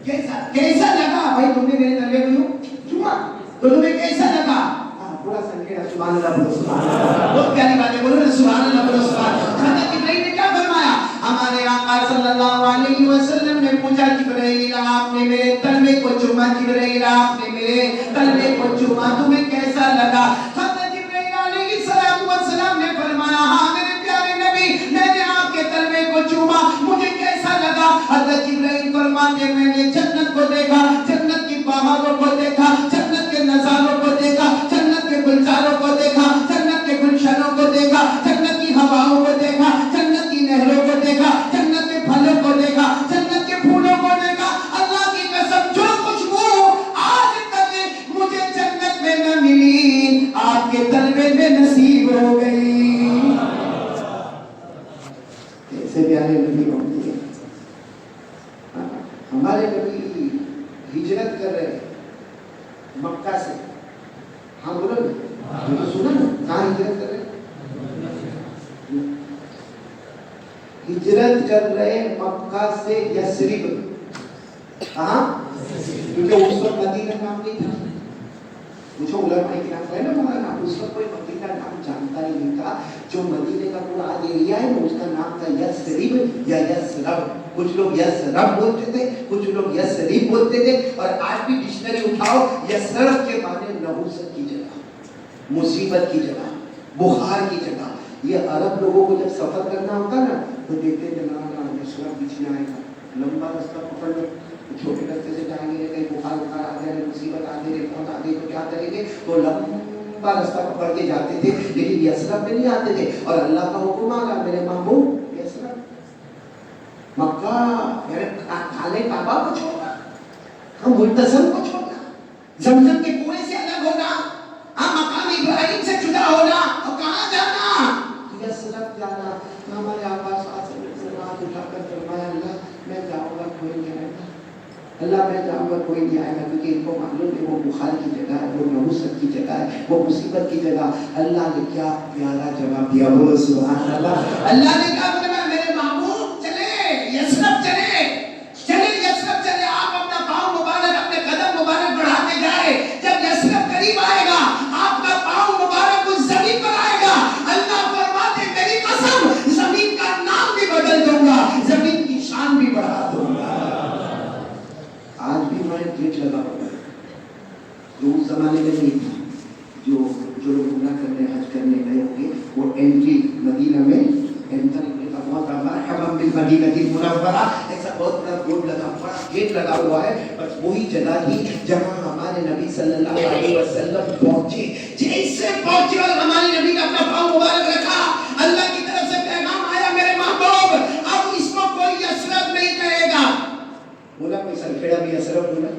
کیسا لگا؟ بھائی تم نے میرے تلوے کو چوما تو تمہیں کیسا لگا؟ پورا سنکھیڑا سبحان اللہ بولو سبحان اللہ، بہت پیاری بات ہے، بولو نا سبحان اللہ بولو سبحان اللہ۔ حضرت جبرائیل نے کیا فرمایا؟ ہمارے آقا صلی اللہ علیہ وسلم نے پوچھا جبرائیل آپ نے میرے تلوے کو چوما، جبرائیل آپ نے میرے تلوے کو چوما تمہیں کیسا لگا؟ حضرت جبرائیل علیہ السلام نے فرمایا ہاں میرے پیارے نبی میں نے آپ کے تلوے کو چوما، مجھے کیسا لگا؟ حضرت جبرائیل فرماتے میں نے جنت کو دیکھا، جنت کی پہاڑوں کو دیکھا، جنت کے نظاروں کو دیکھا، جنت کے گلزاروں کو دیکھا، جنت کے گلشنوں کو دیکھا، جنت کی ہواؤں کو دیکھا، جنت کی نہروں کو دیکھا، جنت کے پھلوں کو دیکھا، جنت کے پھولوں کو دیکھا۔ اللہ کی قسم جو خوشبو آج تک مجھے جنت میں نہ ملی آپ کے تلوے میں نصیب ہو گئی۔ ایسے پیارے نبی ہوتے ہیں ہمارے نبی، ہجرت کر رہے مکہ سے، ہاں بولو نا، سنا نا کہاں ہجرت کر رہے؟ ہجرت کر رہے مکہ سے یثرب، کہاں؟ کیونکہ اس وقت مدینہ نام نہیں تھا، پوچھو علماء کرام کا ہے نا مولانا، اس وقت کوئی مدینہ نام جانتا ہی نہیں تھا، جو مدینے کا پورا ایریا ہے نا اس کا نام تھا یثرب یا یثرب، کچھ لوگ یثرب بولتے تھے، کچھ لوگ یثرب بولتے تھے، اور آج بھی ڈکشنری اٹھاؤ یثرب کے معنی نحوست کی جگہ، مصیبت کی جگہ، بخار کی جگہ۔ یہ عرب لوگوں کو جب سفر کرنا ہوتا نا تو دیکھتے تھے نا یثرب بیچ میں آئے گا، لمبا رستہ پکڑ لو، چھوٹے رستے سے جائیں گے، کہیں بخار آ گئے، مصیبت آ گئی، موت آ گئی تو کیا کریں گے؟ تو لمبا رستہ پکڑ کے جاتے تھے، لیکن یثرب میں نہیں آتے تھے، اور اللہ کا حکم آ گیا میرے محبوب یثرب مکہ، میرے خانے کعبہ کو چھوڑنا، ہم ملتزم کو چھوڑنا، زمزم کے کنویں سے الگ ہونا، ہم مقام ابراہیم سے جدا ہونا، اور کہاں جانا؟ یثرب جانا۔ ہمارے آقا صلی اللہ علیہ وسلم اٹھا کر فرمایا اللہ میں جاؤں گا کوئی نہیں آئے گا، اللہ میں جاؤں گا کوئی نہیں آئے گا، کیونکہ ان کو معلوم ہے وہ بخار کی جگہ ہے، وہ نحوست کی جگہ ہے، وہ مصیبت کی جگہ۔ اللہ نے کیا پیارا جواب دیا، بولو سبحان اللہ۔ اللہ نے کہا میرے محبوب چلے یثرب چلے، چلے یثرب چلے، آپ اپنا پاؤں مبارک اپنے قدم مبارک بڑھاتے جائے، جب یثرب قریب آئے گا آپ کا پاؤں مبارک اس زمین پر آئے گا، اللہ فرماتے میری قسم زمین کا نام بھی بدل دوں گا، زمین کی شان بھی بڑھا دوں گا۔ آج بھی ہمارے گیٹ لگا ہوا ہے، جو اس زمانے میں نہیں تھا، جو لوگ عمرہ کرنے حج کرنے گئے ہوں گے وہ انٹری مدینہ میں انٹر مرحبا بالمدینہ المنورہ، ایسا بہت بڑا بورڈ لگا، بڑا گیٹ لگا ہوا ہے، بس وہی جگہ تھی جہاں ہمارے نبی صلی اللہ علیہ وسلم پہنچے۔ جیسے پہنچے اور ہمارے نبی نے اپنا پاؤں مبارک رکھا، اللہ کی طرف سے پیغام آیا میرے محبوب اب اس کو کوئی یثرب نہیں کہے گا۔ بولا کوئی سرکھیڑا بھی یثرب بولا،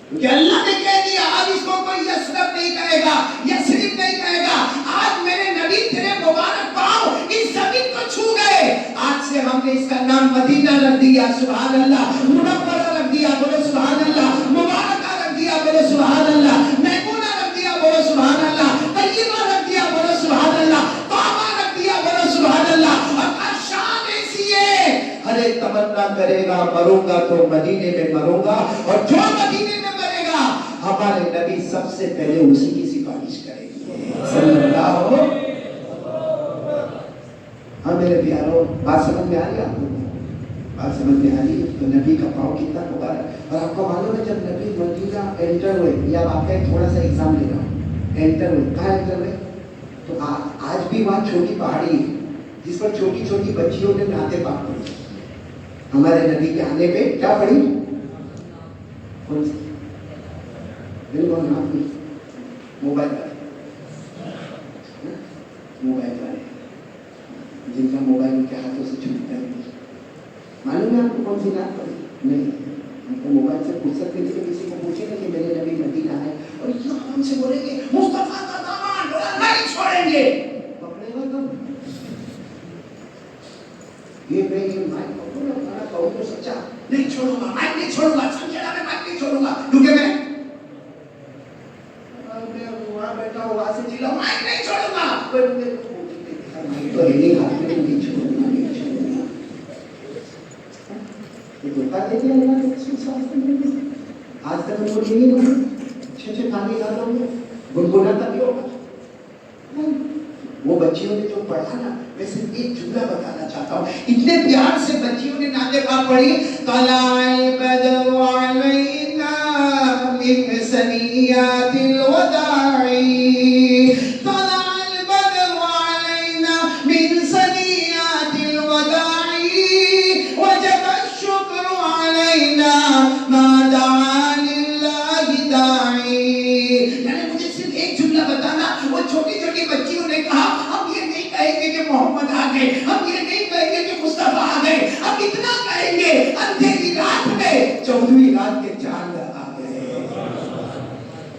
کیونکہ اللہ نے کہہ دیا اب اس کو کوئی یثرب نہیں کہے گا، یثرب نہیں کہے گا۔ آج میرے نبی تیرے مبارک پاؤں اس زمین کو چھو گئے، آج سے ہم نے اس کا نام مدینہ رکھ دیا، سبحان اللہ، منورہ رکھ دیا، بولو سبحان اللہ، مبارکہ رکھ دیا، بولو سبحان اللہ، میمونہ رکھ دیا، بولو سبحان اللہ، طیبہ رکھ دیا، بولو سبحان اللہ، طابہ رکھ دیا، بولو سبحان اللہ۔ اور شان ایسی ہے ہر ایک تمنا کرے گا مروں گا تو مدینے میں مروں گا، اور جو مدینے میں مرے گا ہمارے نبی سب سے پہلے اسی کی سفارش کریں گے صلی اللہ علیہ وسلم۔ ہاں میرے پیاروں، بات سمجھ میں آ رہی ہے آپ کو؟ بات سمجھ میں آ رہی ہے؟ تو نبی کا پاؤں کتنا مبارک، اور آپ کو معلوم ہے جب نبی مدینہ انٹر ہوئے، یا آپ کا تھوڑا سا ایگزام لے رہا ہوں، انٹر ہوئے کہاں انٹر ہوئے؟ تو آج بھی وہاں چھوٹی پہاڑی ہے جس پر چھوٹی چھوٹی بچیوں نے نعتیں پاک پڑھی، ہمارے نبی کے آنے پہ کیا پڑھی؟ کون سی؟ بالکل نام نہیں، موبائل والے، موبائل والے جن کا موبائل ان کے ہاتھوں سے چھوٹتا ہے، معلوم ہے آپ کو کون سی نعت پڑھی؟ نہیں، ہم کو موبائل سے پوچھ سکتے تھے، کسی کو پوچھے گا کہ میرے نبی مدینہ ہے اور یہ ہم سے بولیں گے مصطفیٰ کا دامن نہیں چھوڑیں گے، پکڑے گا کب؟ یہ میں یہ مائک پکڑوں گا، کھانا کہوں تو سچا نہیں چھوڑوں گا، مائک نہیں چھوڑوں گا، سمجھا میں مائک نہیں چھوڑوں گا، کیونکہ میں وہاں بیٹھا ہوں، وہاں سے چلا مائک نہیں چھوڑوں گا، کوئی مجھے تو ہی ہاتھ میں نہیں چھوڑوں گا، نہیں چھوڑوں گا۔ یہ دھوکہ دے دیا اللہ کے رسول صلی اللہ علیہ وسلم۔ آج تک ان کو یہ نہیں بولے اچھے کھانے کھاتا ہوں گنگناتا بھی ہوگا۔ وہ بچیوں نے جو پڑھا نا، میں صرف ایک جملہ بتانا چاہتا ہوں، اتنے پیار سے بچیوں نے نعتیں پاک پڑھی، طلع البدر علینا من ثنیات الوداع، طلع البدر علینا من ثنیات الوداع، وجب الشکر علینا ما دعا للہ داعی۔ یعنی مجھے صرف ایک جملہ بتانا، وہ چھوٹی چھوٹی بچیوں نے کہا ہم یہ نہیں کہیں گے کہ محمد آ گئے، ہم یہ نہیں کہیں گے کہ مصطفیٰ آ گئے، ہم اتنا کہیں گے اندھیری رات میں 14ویں رات کے چاند آ گئے۔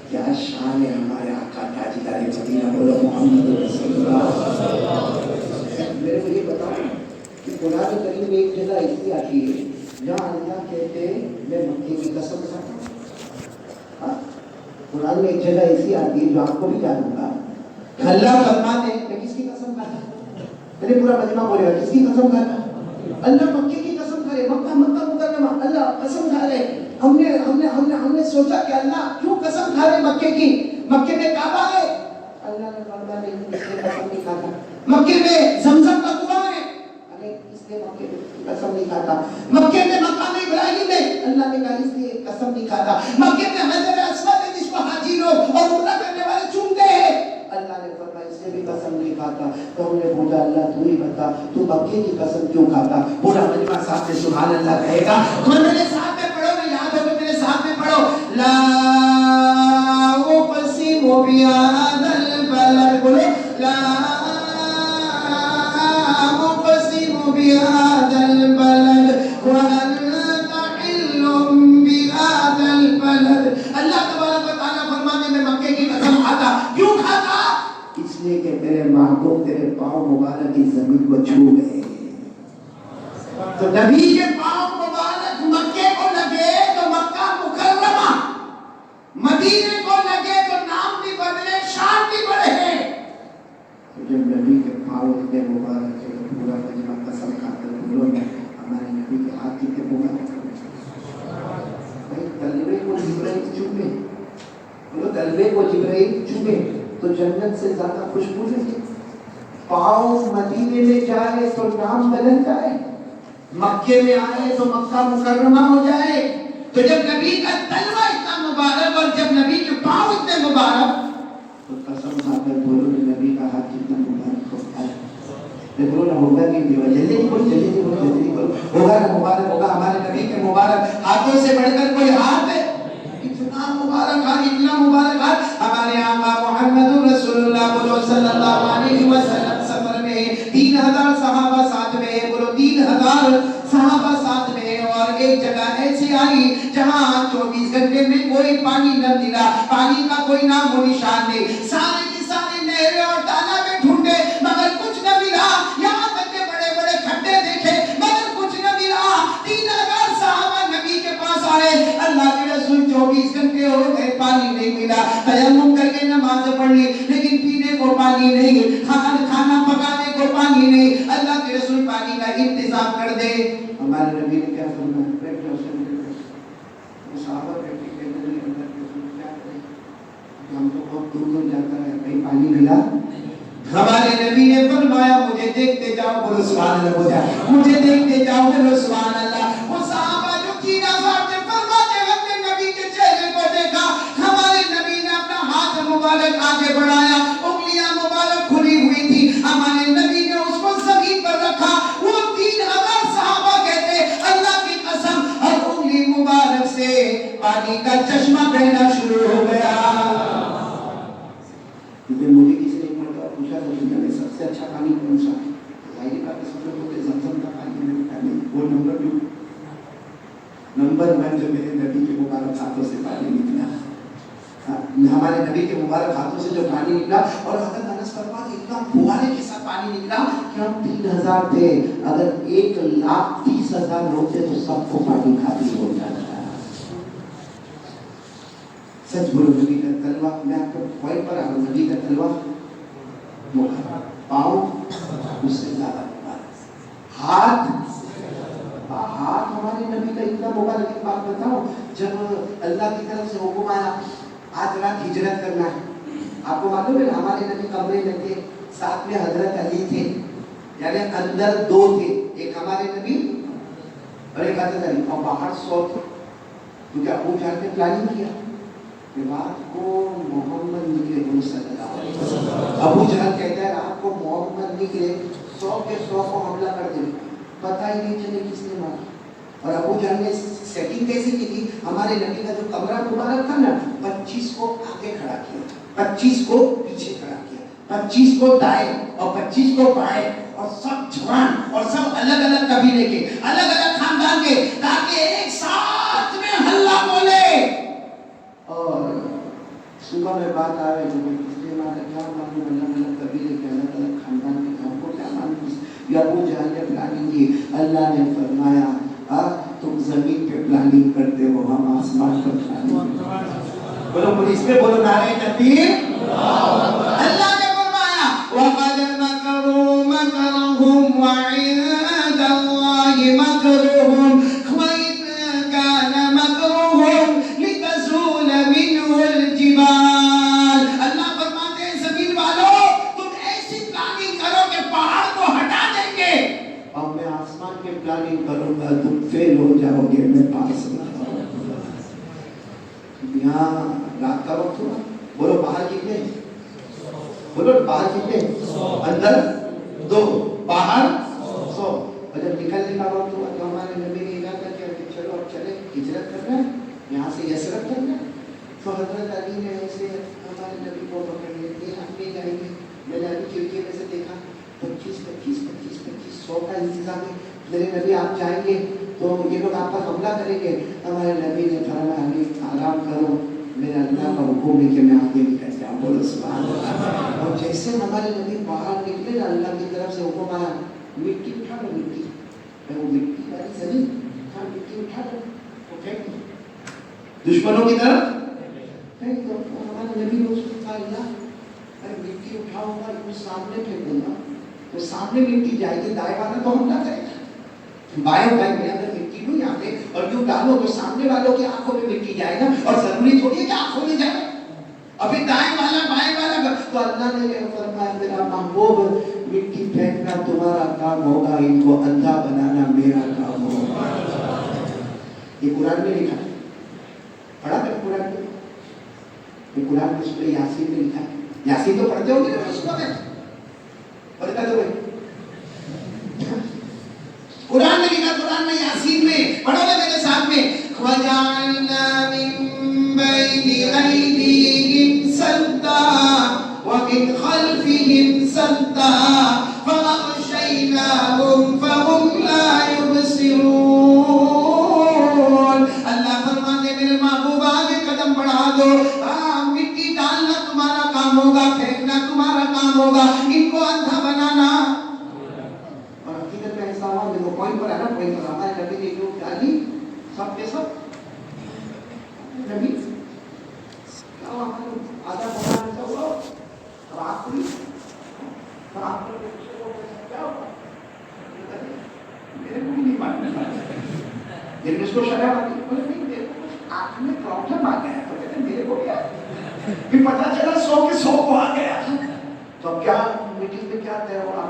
کیا شان ہے ہمارے آقا تاجدار مدینہ، بولو محمد رسول اللہ۔ میرے کو یہ بتاؤ کہ قرآن کریم میں ایک جگہ ایسی آتی ہے جہاں اللہ کہتے ہیں میں مکے کی قسم کھاتا ہوں۔ قرآن میں ایک جگہ ایسی آتی ہے جو آپ کو بھی یاد ہوگا، اللہ فرماتے ہیں میں کس کی قسم کھاتا ہوں؟ میرے پورا مجمع بولے گا کس کی قسم کھاتا؟ اللہ مکے کی قسم کھا رہے، مکہ مکرمہ، اللہ قسم کھا رہے۔ ہم نے سوچا کہ اللہ کیوں قسم کھا رہے مکے کی؟ مکے میں کعبہ ہے، اللہ نے فرمایا نہیں، اس نے قسم نہیں کھاتا۔ مکے میں زمزم کا کنواں ہے، اس نے مکے میں قسم نہیں کھاتا۔ مکے میں مقام ابراہیم ہے، اللہ نے کہا اس لیے قسم نہیں کھاتا۔ مکے میں حجر اسود ہے جس کو حاجی لوگ اور عمرہ کرنے والے چومتے ہیں، اللہ نے فرمایا اس نے بھی قسم نہیں کھاتا۔ تو ہم نے پوچھا اللہ تو ہی بتا تو مکے کی قسم کیوں کھاتا؟ پورا مجمع ساتھ میں سبحان اللہ کہے گا، اور میرے ساتھ میں پڑھو نا، یاد ہو تو میرے ساتھ میں پڑھو، لا اقسم بهذا البلد، بولو لا اقسم بهذا البلد وانت حل بهذا البلد۔ اللہ تبارک و تعالیٰ فرمانے میں مکے کی قسم کھاتا، کیوں کھاتا؟ اس لیے کہ میرے محبوب تیرے پاؤں مبارک کی زمین کو چھو گئے۔ تو نبی کے پاؤں مبارک مکے مدینے کو لگے تو نام بھی بدلے، شان بھی بڑھے. جب نبی کے پاؤں اتنے مبارک ہے تو پورا مجمع قسم کھا کر بولو گے ہمارے نبی کے ہاتھ کتنے مبارک ہے. بھائی تلوے کو جبرائیل چومے، بولو تلوے کو جبرائیل چومے تو جنت سے زیادہ خوشبو لگے. پاؤں مدینے میں جائے تو نام بدل جائے، مکے میں آئے تو مکہ مکرمہ ہو جائے. تو جب نبی کا تلوہ اتنا مبارک اور جب نبی کے پاؤں اتنے مبارک تو قسم کھا کر بولو کہ نبی کا ہاتھ کتنا مبارک ہوتا ہے. بولو نہ ہوگا کہ جلدی بولو، جلدی بولو، جلدی بولو. ہوگا نہ مبارک ہوگا. ہمارے نبی کے مبارک ہاتھوں سے بڑھ کر کوئی ہاتھ ہے؟ اتنا مبارک ہاتھ، اتنا مبارک ہاتھ. ہمارے آقا محمد رسول اللہ بولو صلی اللہ علیہ وسلم سفر میں 3000 صحابہ ساتھ میں، بولو 3000 صحابہ ساتھ میں. اور ایک جگہ ایسی آئی جہاں 24 گھنٹے میں کوئی پانی نہ ملا، پانی کا کوئی نام و نشان نہیں. سارے کی ساری نہریں اور تالابیں ڈھونڈے مگر کچھ نہ ملا. یہاں تک کہ بڑے بڑے کھڈے دیکھے مگر کچھ نہ ملا. 3000 صحابہ نبی کے پاس آئے، اللہ کے رسول 24 گھنٹے ہو گئے پانی نہیں ملا. تیمم کر کے نماز پڑھ لی لیکن پینے کو پانی نہیں، کھانا پکانے کو پانی نہیں. اللہ کے رسول پانی کا انتظام کر دے. ہمارے نبی نے کیا فرمایا؟ بیٹھو صحابہ بیٹھے کہنے لگے اللہ کے رسول کیا کریں، ہم تو بہت دور دور جاتا ہے، کہیں پانی ملا؟ ہمارے نبی نے فرمایا مجھے دیکھتے جاؤ، بولو سبحان اللہ. بولا مجھے دیکھتے جاؤ، بولو سبحان اللہ. وہ صحابہ جو 3000 تھے فرماتے ہیں ہم نے نبی کے چہرے کو دیکھا. ہمارے نبی نے اپنا ہاتھ مبارک آگے بڑھایا، انگلیاں مبارک کھلی ہوئی تھی. ہمارے نبی نے اس کو زمین پر رکھا. وہ 3000 صحابہ کہتے اللہ کی قسم ہر انگلی مبارک سے پانی کا چشمہ بہنا شروع ہو گیا. مجھے کسی نے پوچھا تھا دنیا میں سب سے اچھا پانی کون سا ہے؟ ظاہری بات ہے سب لوگ بولتے زمزم کا پانی میں پہلے وہ نمبر 1 جو میرے نبی کے مبارک ہاتھوں سے پانی نکلا. ہمارے نبی کے مبارک ہاتھوں سے جو پانی نکلا اور حضرت انس فرماتے اتنا فوارے کے ساتھ پانی نکلا کہ ہم 3000 تھے، اگر 1,30,000 ہوتے تو سب کو پانی کافی ہو جاتا. سچ بولو نبی کا تلوہ، میں آپ کو پوائنٹ پر آ رہا ہوں. نبی کا تلوہ مبارک، پاؤں اس سے زیادہ مبارک، ہاتھ ہمارے نبی کا اتنا مبارک. ایک بات بتاؤ، جب اللہ کی طرف سے حکم آیا آج رات ہجرت کرنا ہے، آپ کو معلوم ہے ہمارے نبی کمرے میں تھے، ساتھ میں حضرت علی تھے، یعنی اندر 2 تھے، ایک ہمارے نبی اور ایک حضرت علی، اور باہر 100 تھے. کیونکہ ابو جہل نے پلاننگ کیا کہ رات کو محمد نکلے صلی اللہ علیہ وسلم. ابو جہل کہتا ہے رات کو محمد نکلے 100 کے 100 کو حملہ کر دیں، پتہ ہی نہیں چلے کس نے مارا. اور ابو جہل نے سیٹنگ کیسی کی تھی؟ ہمارے نبی کا جو کمرہ مبارک تھا نا 25 کو آگے کھڑا کیا، 25 کو پیچھے کھڑا کیا، 25 کو دائیں اور 25 کو بائیں، اور سب جوان اور سب الگ الگ قبیلے کے، الگ الگ خاندان کے، تاکہ ایک ساتھ میں ہلہ بولے. اور صبح میں بات آ رہی ہے کس نے مارا، کیا معلوم، الگ الگ قبیلے کے، الگ الگ خاندان کے، ہم کو کیا معلوم. یا ابو جہل نے پلاننگ کی. اللہ نے فرمایا تم زمین پہ پلاننگ کرتے ہو، ہم آسمان پر پلاننگ کرتے ہیں. بولو پولیس پہ بولو نعرہ تکبیر. اللہ نے فرمایا وَقَدْ مَكَرُوا مَكْرَهُمْ وَعِندَ اللَّهِ مَكْرُهُمْ وَإِنْ كَانَ مَكْرُهُمْ لِتَزُولَ مِنْهُ الْجِبَالُ. اللہ فرماتے ہیں زمین والوں تم ایسی پلاننگ کرو کہ پہاڑ کو ہٹا دیں گے، اور میں آسمان کے پلاننگ کروں گا تم فیل ہو جاؤ گے، میں پاس ہو جاؤں گا. یہاں رات کا وقت ہوا، بولو باہر کتنے، بولو باہر کتنے، اندر 2 باہر 100. اور جب نکلنے کا وقت ہوا تو ہمارے نبی نے ارادہ کیا کہ چلو اب چلے ہجرت کرنا ہے، یہاں سے یثرب کرنا ہے. تو حضرت علی نے ایسے ہمارے نبی کو پکڑ لیا، ہم بھی جائیں گے. میں نے ابھی کھڑکی میں سے دیکھا 25 100 کا انتظام ہے. میرے نبی آپ جائیں گے تو یہ لوگ آپ پر حملہ کریں گے. ہمارے نبی نے فرمایا علی آرام کرو، میرا اللہ کا حکم ہے کہ میں آگے نکل جاؤں. بولو سبحان اللہ. اور جیسے ہمارے نبی باہر نکلے نا اللہ کی طرف سے حکم آیا مٹی اٹھا لو، مٹی، وہ مٹی والی زمین، مٹی اٹھا لو، وہ پھینک دو دشمنوں کی طرف. نہیں تو ہمارا نبی نے اس کو کہا اللہ ارے مٹی اٹھاؤں گا یہ سامنے پھینکوں گا تو سامنے مٹی جائے گی دائیں والا تو حملہ کرے گا بائیں بائیں میں اگر مٹی نہیں آتے اور یوں ڈالو تو سامنے والوں کی آنکھوں میں مٹی جائے گا اور ضروری تھوڑی ہے کہ آنکھوں میں جائے ابھی دائیں والا بائیں والا تو اللہ نے یہ فرمایا میرا محبوب مٹی پھینکنا تمہارا کام ہوگا ان کو اندھا بنانا میرا کام ہوگا یہ قرآن میں لکھا ہے پڑھا کر قرآن میں یہ قرآن میں سورہ یاسین میں لکھا ہے یاسین تو پڑھتے ہوں گے نا صبح میں پڑھتا تو قرآن میں لکھا قرآن میں یاسین میں پڑھو گے میرے ساتھ میں وَجَعَلْنَا مِن بَيْنِ أَيْدِيهِمْ سَدًّا وَمِنْ خَلْفِهِمْ سَدًّا فَأَغْشَيْنَاهُمْ فَهُمْ لَا يُبْصِرُونَ اللہ فرماتے میرے محبوب آگے قدم بڑھا دو مٹی ڈالنا تمہارا کام ہوگا پھینکنا تمہارا کام ہوگا ان کو اندھا بنانا اور حقیقت میں ایسا ہوا دیکھو پوائنٹ پر ہے نا پوائنٹ پر ہمارے نبی نے جو ڈالی سب کے سب نبی کیا ہمارے آدھا بنانے کا ہوا رات ہوئی رات کو کیا ہوگا میرے کو بھی نہیں ماننا جن اس کو شرم آتی بولے نہیں میرے کو آنکھ میں پرابلم آ گیا تو کہتے میرے کو کیا پھر پتا چلا 100 کے 100 کو آ گیا تو اب کیا میٹنگ میں کیا طے ہوا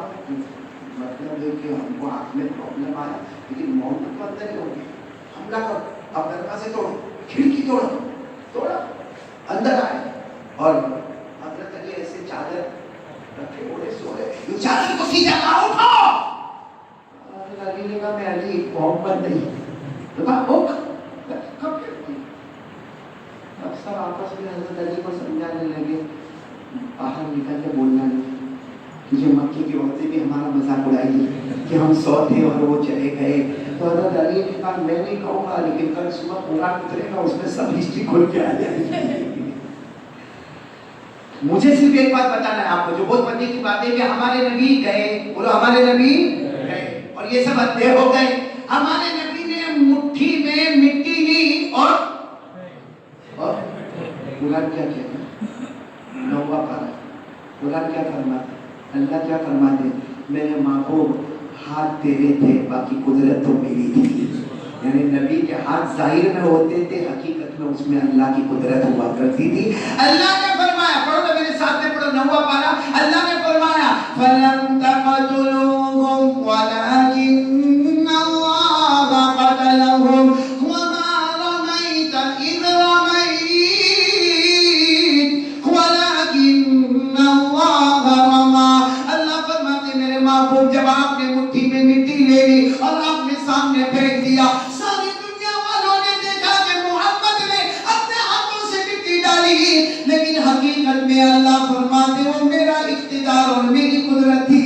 مطلب ہے کہ ہم کو آنکھ میں پرابلم آیا لیکن موت تو اندر ہی ہوگی حملہ کرو اب دروازے توڑو کھڑکی توڑا اندر آئے اور حضرت علی ایسے چادر رکھے اوڑے سو رہے یہ چادر کو سیدھا کہا اٹھاؤ علی نے کہا میں علی محمد نہیں تو کہا کب کہتی اب سب آپس میں حضرت علی کو سمجھانے لگے باہر نکل کے بولنا نہیں مجھے مکے کی عورتیں بھی ہمارا مذاق اڑائیں گی کہ ہم 100 تھے اور وہ چلے گئے تو حضرت علی نے کہا میں نہیں کہوں گا لیکن کل صبح قرآن اترے گا اس میں سب ہسٹری کھول کے آ جائے گی مجھے صرف ایک بات بتانا ہے آپ کو جو بہت پتے کی بات ہے کہ ہمارے نبی گئے بولو ہمارے نبی گئے اور یہ سب اندھے ہو گئے ہمارے نبی نے مٹھی میں مٹی لی اور قرآن کیا کہتا نوہ پارا قرآن کیا فرماتا اللہ کیا فرماتے میرے محبوب ہاتھ تیرے تھے باقی قدرت تو میری تھی یعنی نبی کے ہاتھ ظاہر میں ہوتے تھے حقیقت میں اس میں اللہ کی قدرت ہوا کرتی تھی اللہ نے فرمایا پڑھو تو میرے ساتھ میں پڑھو نوہ پارا اللہ نے فرمایا فَلَمْ تَقْتُلُوهُمْ وَلَكِنَّ اللَّهَ قَتَلَهُمْ وَمَا رَمَيْتَ إِذْ رَمَيْتَ وَلَكِنَّ اللَّهَ رَمَى اللہ فرماتے میرے محبوب جب آپ نے مٹھی میں مٹی لے لی اور آپ نے سامنے پھینک دیا ساری دنیا والوں نے دیکھا کہ محمد نے اپنے ہاتھوں سے مٹی ڈالی لیکن حقیقت میں اللہ فرماتے وہ میرا اقتدار اور میری قدرت تھی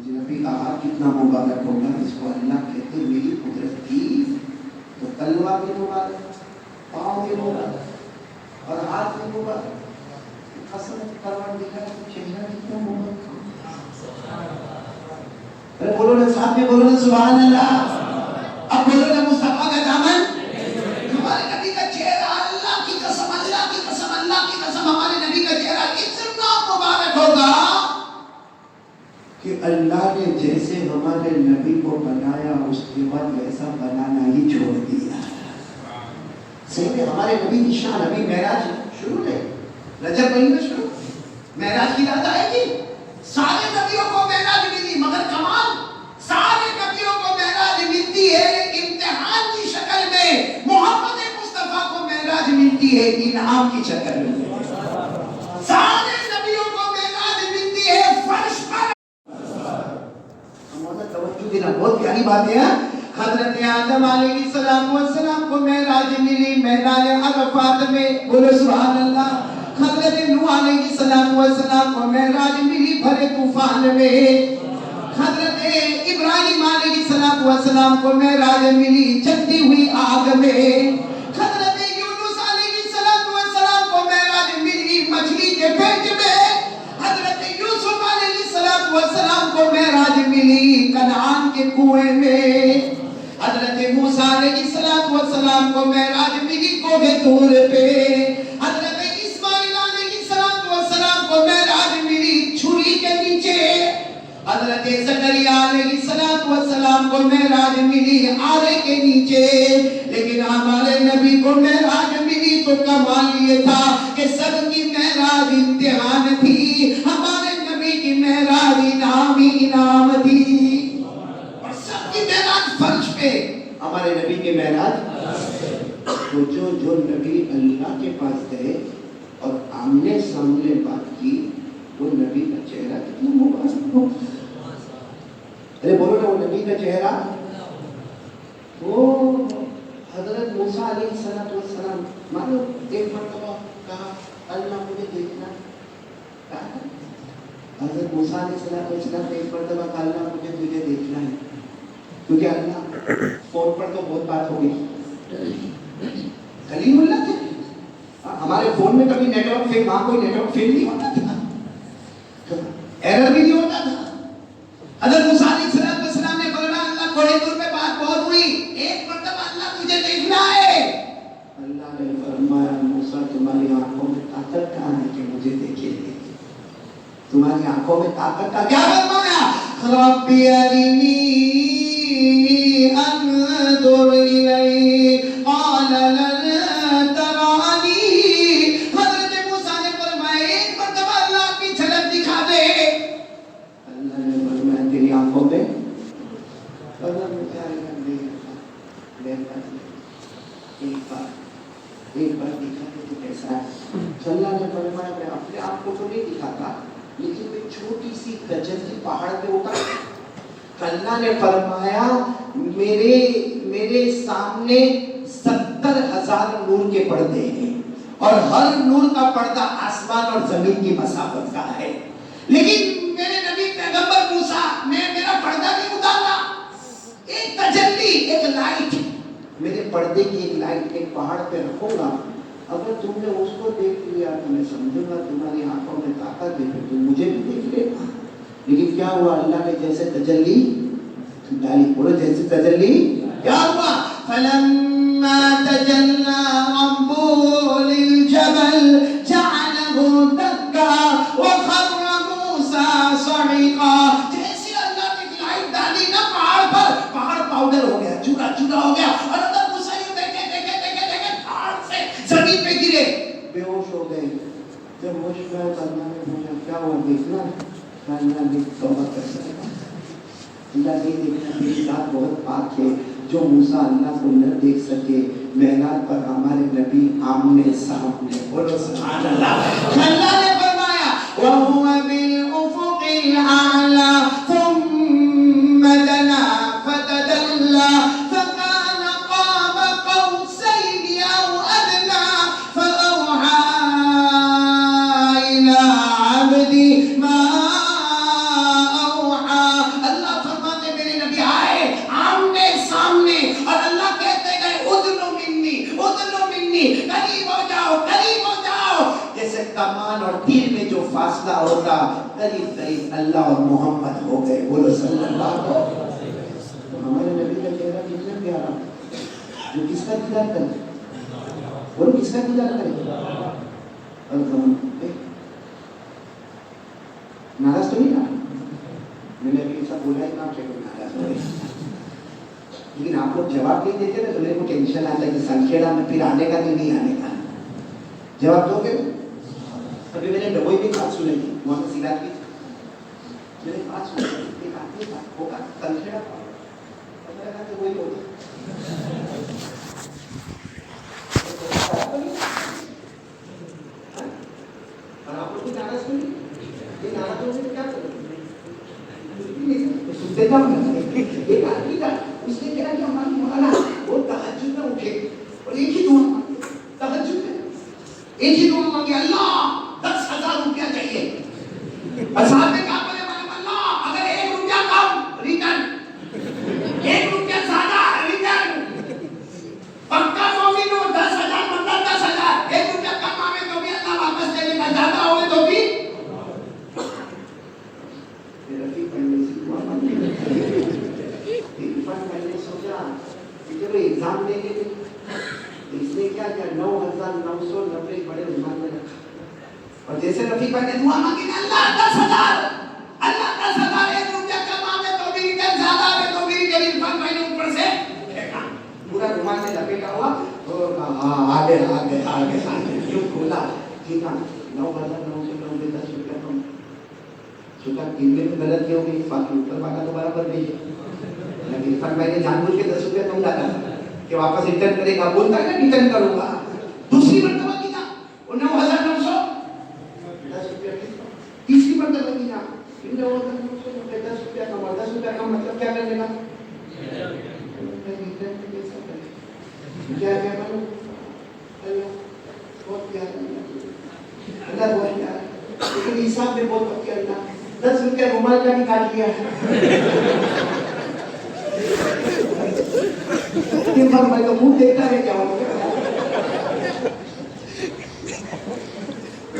نبی کا ہاتھ کتنا مبارک ہوگا اس کو اللہ کہتے میری قدرت تھی تو تلوار بھی مبارک پاؤں بھی مبارک اور ہاتھ بھی مبارک قسم پروان دکھا چہرہ کتنا مبارک ارے بولو نا ساتھ میں بولو نا سبحان اللہ اب بولو نا مصطفیٰ کا دامن ہمارے نبی کا چہرہ اللہ کی قسم اللہ کی قسم اللہ کی قسم ہمارے نبی کا چہرہ اتنا مبارک ہوگا کہ اللہ نے جیسے ہمارے نبی کو بنایا اس کے بعد ویسا بنانا ہی چھوڑ دیا صحیح میں ہمارے نبی کی شان ابھی معراج شروع ہے رجب مہینے شروع معراج کی رات آئے گی سارے نبیوں کو معراج ملی مگر کمال سارے نبیوں کو معراج ملتی ہے امتحان کی شکل میں محمد مصطفیٰ کو معراج ملتی ہے انعام کی شکل میں سارے نبیوں کو معراج ملتی ہے فرش پر ہمارا توجہ دینا بہت پیاری بات ہے حضرت آدم علیہ السلام کو معراج ملی میدان عرفات میں بولو سبحان اللہ حضرت نوح علیہ السلام کو معراج ملی بھرے طوفان میں حضرت ابراہیم علیہ السلام کو معراج ملی جلتی ہوئی آگ میں حضرت یونس علیہ السلام کو معراج ملی مچھلی کے پیٹ میں حضرت یوسف علیہ السلام کو معراج ملی کنعان کے کنویں میں حضرت موسیٰ علیہ السلام کو معراج ملی کوہ طور پہ زکریا علیہ السلام کو معراج ملی آرے کے نیچے، لیکن ہمارے نبی کو معراج ملی تو کمال یہ تھا کہ سب کی معراج امتحان تھی، ہمارے نبی کی معراج انعام ہی انعام تھی، اور سب کی معراج فرش پہ، ہمارے نبی کے معراج تو جو نبی اللہ کے پاس گئے اور آمنے سامنے بات کی، وہ نبی کا چہرہ کتنا مبارک ہو، ارے بولو نا، وہ نبی کا چہرہ، وہ حضرت موسیٰ علیہ السلام، مانو ایک مرتبہ کہا اللہ مجھے دیکھنا، کہا حضرت موسیٰ علیہ السلام ایک مرتبہ کہا اللہ مجھے تجھے دیکھنا ہے، کیونکہ اللہ فون پر تو بہت بات ہو گئی، کلیم اللہ تھے، ہمارے فون میں کبھی نیٹ ورک فیل، وہاں کوئی نیٹ ورک فیل نہیں ہوتا تھا، ایرر بھی نہیں ہوتا تھا۔ حضرت موسیٰ علیہ السلام نے فرمایا اللہ تھوڑی دور پہ بات بہت ہوئی، ایک مرتبہ اللہ تجھے دیکھنا ہے، اللہ نے فرمایا موسیٰ تمہاری آنکھوں میں طاقت کہاں ہے کہ مجھے دیکھے، تمہاری آنکھوں میں طاقت کا کیا فرمایا، ربی ارنی انظر الیک قال لن ترانی، حضرت موسیٰ نے فرمایا ایک مرتبہ اللہ کی جھلک دکھا دے، اللہ نے فرمایا تیری آنکھوں میں ایک بار دکھا دے تو کیسا ہے، اللہ نے فرمایا میں اپنے آپ کو تو نہیں دکھاتا، لیکن میں چھوٹی سی تجلی پہاڑ پہ اتر، اللہ نے فرمایا میرے سامنے 70,000 نور کے پردے ہیں، اور ہر نور کا پردہ آسمان اور زمین کی مسافت کا ہے، لیکن میرے نبی پیغمبر موسیٰ میں میرا پردہ نہیں اتارا، ایک تجلی، ایک لائٹ، میرے پردے کی ایک لائٹ ایک پہاڑ پہ رکھوں گا، اگر تم نے اس کو دیکھ لیا تو میں سمجھوں گا تمہاری آنکھوں میں طاقت ہے، تم مجھے بھی دیکھ لے گا، لیکن کیا ہوا، اللہ نے جیسے تجلی ڈالی، بولو جیسے تجلی کیا ہوا، فلما تجلى ربه للجبل جعله دكا وخر موسى صعقا، جیسے اللہ نے لائٹ ڈالی نا پہاڑ پر، پہاڑ پاؤڈر ہو گیا، چورا چورا ہو گیا، اور اگر موسیٰ یوں دیکھے پہاڑ سے زمین پہ گرے، بے ہوش ہو گئے، جب ہوش میں آیا تو اللہ نے پوچھا کیا ہوا، دیکھنا، اللہ نے توبہ کر دیا، اللہ نہیں دیکھنا، میری ذات بہت پاک ہے، جو موسیٰ اللہ کو نہ دیکھ سکے، معراج پر ہمارے نبی آمنے سامنے، بولو سبحان اللہ، اللہ نے فرمایا وَهُوَ بِالْأُفُقِ الْأَعْلَى ثُمَّ دَنَا فَتَدَلَّى فَكَانَ قَابَ قَوْسَيْنِ أَوْ أَدْنَى فَأَوْحَى إِلَىٰ عَبْدِهِ مَا أَوْحَى، اللہ فرماتے میرے نبی آئے آمنے سامنے، اور اللہ کہتے گئے ادنو منی، قریب ہو جاؤ، قریب ہو جاؤ، جیسے کمان اور تیر میں جو فاصلہ ہوتا، قریب قریب اللہ اور محمد ہو گئے، بولو صلی اللہ علیہ وسلم، ہمارے نبی کا چہرہ کتنا پیارا، جو کس کا دیدار کرے، بولو کس کا دیدار کرے، ناراض تو نہیں رہا، میں نے ابھی ایسا بولا ہی کام کہ کوئی ناراض ہو رہی، لیکن آپ لوگ جواب نہیں دیتے نا تو میرے کو ٹینشن آتا ہے کہ سنکھیڑا میں پھر آنے کا کہ نہیں آنے کا، جواب دو گے؟ ابھی میں نے ڈبوئی بھی بات سنی تھی، وہاں سے سیدھا کی میں نے بات سنی تھی، ایک آدمی تھا ہوگا سنکھیڑا، اور میرا کہا کہ وہی ہوگا، اور آپ لوگ بھی ناراض نہیں، یہ ناراض ہونے سے کیا کریں، سنتے جاؤ نا، ایک آدمی تھا، اس نے کہا کہ ہماری مولانا وہ تہجد میں اٹھے اور ایک ہی دعا مانگے، تہجد میں ایک ہی دعا مانگے، اللہ 10,000 روپیہ چاہیے، اصحاب نے کہا بولے اللہ اگر 1 روپیہ کم ریٹرن، 1 روپیہ زیادہ ریٹرن، پکا مومن ہو 10,000 مطلب 10,000، 1 روپیہ کم آئے تو بھی اللہ واپس دے گا، زیادہ ہوئے تو بھی ایگزام دے کے اس نے کیا کیا 9,990 بڑے عنوان میں رکھا، اور جیسے رفیق بھائی نے دعا مانگی اللہ 10,000، اللہ 10,000، 1 روپیہ کم آگے کیوں کھولا ٹھیک ہے 9 بجا 9 سے 9 بجے 10 روپیہ کم سوچا 3 میں تو غلط کیا ہوگی باقی اوپر والا دوبارہ کر دیجیے لیکن پر میں نے جان بوجھ کے 10 روپیہ کم ڈالا کہ واپس ریٹرن کرے گا بولتا ہے نا ریٹرن کروں گا دوسری مرتبہ کیا وہ 9,900 10 روپیہ تیسری مرتبہ کیا 9,900 10 روپیہ کم 10 روپیہ کم مطلب کیا کرنے کا کیا کیا کروں بہت پیارا اللہ بہت پیارا لیکن حساب میں بہت پکے اللہ 10 روپیہ رومال کا بھی کاٹ لیا میں تو منہ دیکھتا رہ جاؤں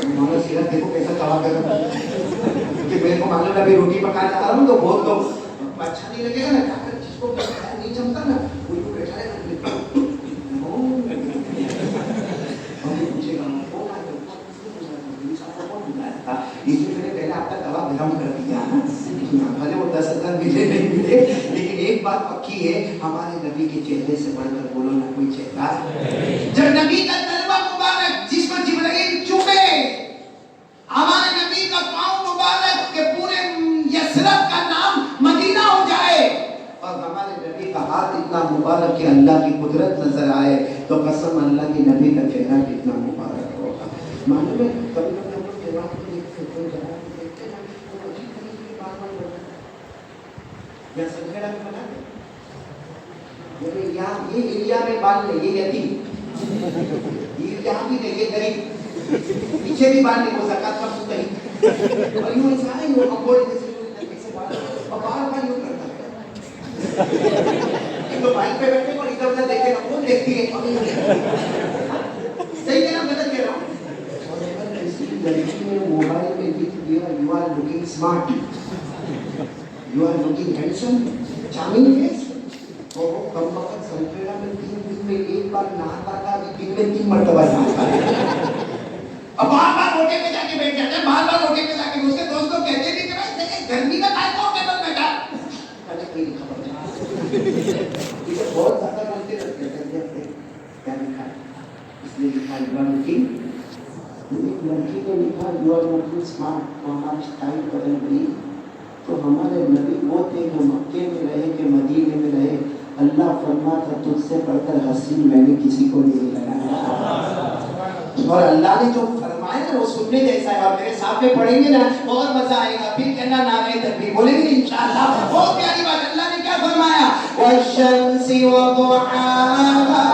ہمارا سیرا دیکھو کیسا کباب کر رہا کیونکہ میرے کو معلوم ہے ابھی روٹی پکانا چاہ رہا ہوں تو بہت لوگ اچھا نہیں لگے گا نا جس کو نہیں جمتا نا وہ بیٹھا رہے گا اس لیے میں نے پہلے آپ کا توا گرم کر دیا بھلے وہ 10,000 ملے نہیں ملے لیکن ایک بات پکی ہے ہمارے نبی کے چہرے سے بڑھ کر بولو نہ کوئی چہرہ جب نبی کا تلوہ مبارک جس پر جبرائیل چومے ہمارے نبی کا پاؤں مبارک کے پورے یثرب کا نام مدینہ ہو جائے اور ہمارے نبی کا ہاتھ اتنا مبارک کہ اللہ کی قدرت نظر آئے تو قسم اللہ کی نبی کا چہرہ کتنا مبارک ہوگا معلوم ہے کبھی کبھی ہم لوگ چہرہ کو دیکھتے دیکھتے نا تو اچھی طرح سے بات بات ہوتا ہے یا سنگڑا بھی بنا دے یہ ایریا میں بال لے یہ یتیم یہ یہاں بھی نہیں یہ غریب پیچھے بھی بال نہیں ہو سکا سب تو نہیں اور یوں انسان ہے وہ امبوڑی جیسے بال اور بار بار یوں کرتا ہے تو بائک پہ بیٹھے اور ادھر ادھر دیکھے نا وہ دیکھتی ہے صحیح کہہ رہا ہوں غلط کہہ رہا ہوں لڑکی میں موبائل میں لکھ دیا you are looking smart you are looking handsome charming face اور وہ کم وقت سنکریڑا میں 3 دن میں ایک بار نہاتا تھا ابھی 3 میں 3 مرتبہ نہاتا ہے اب بار بار روٹے پہ جا کے بیٹھ جاتے ہیں بار بار روٹے پہ جا کے اس کے دوستوں کہتے ہیں کہ بھائی گرمی کا ٹائم ہو گیا بیٹا کوئی خبر یہ بہت زیادہ بولتے رہتے ہیں کیا لکھا اس لیے لکھا یو آر لوکنگ ایک لڑکی نے لکھا یو آر لوکنگ اسمارٹ تو ہماری اسٹائل بدل گئی تو ہمارے نبی وہ تھے جو مکے میں رہے کہ مدینے میں رہے اللہ فرماتا تجھ سے بڑھ کر حسین میں نے کسی کو نہیں لگایا اور اللہ نے جو فرمایا نا وہ سننے جیسا ہے اور میرے ساتھ میں پڑھیں گے نا اور مزہ آئے گا پھر کہنا نعرہ تکبیر بولیں گے انشاءاللہ بہت پیاری بات اللہ نے کیا فرمایا والشمس وضحاها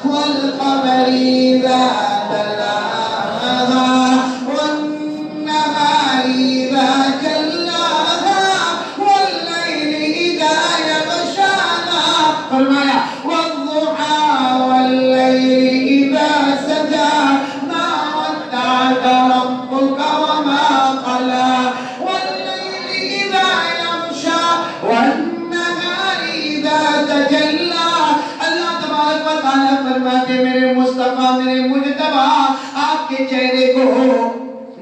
والقمر اذا تلاها والنهار اذا جلاها والليل اذا يغشاها فرمایا والضحى والليل اذا سجى ما ودعك ربك وما قلى والليل اذا يغشى والنهار اذا تجلى اللہ تبارک و تعالی فرماتے میرے مصطفیٰ میرے مجتبی آپ کے چہرے کو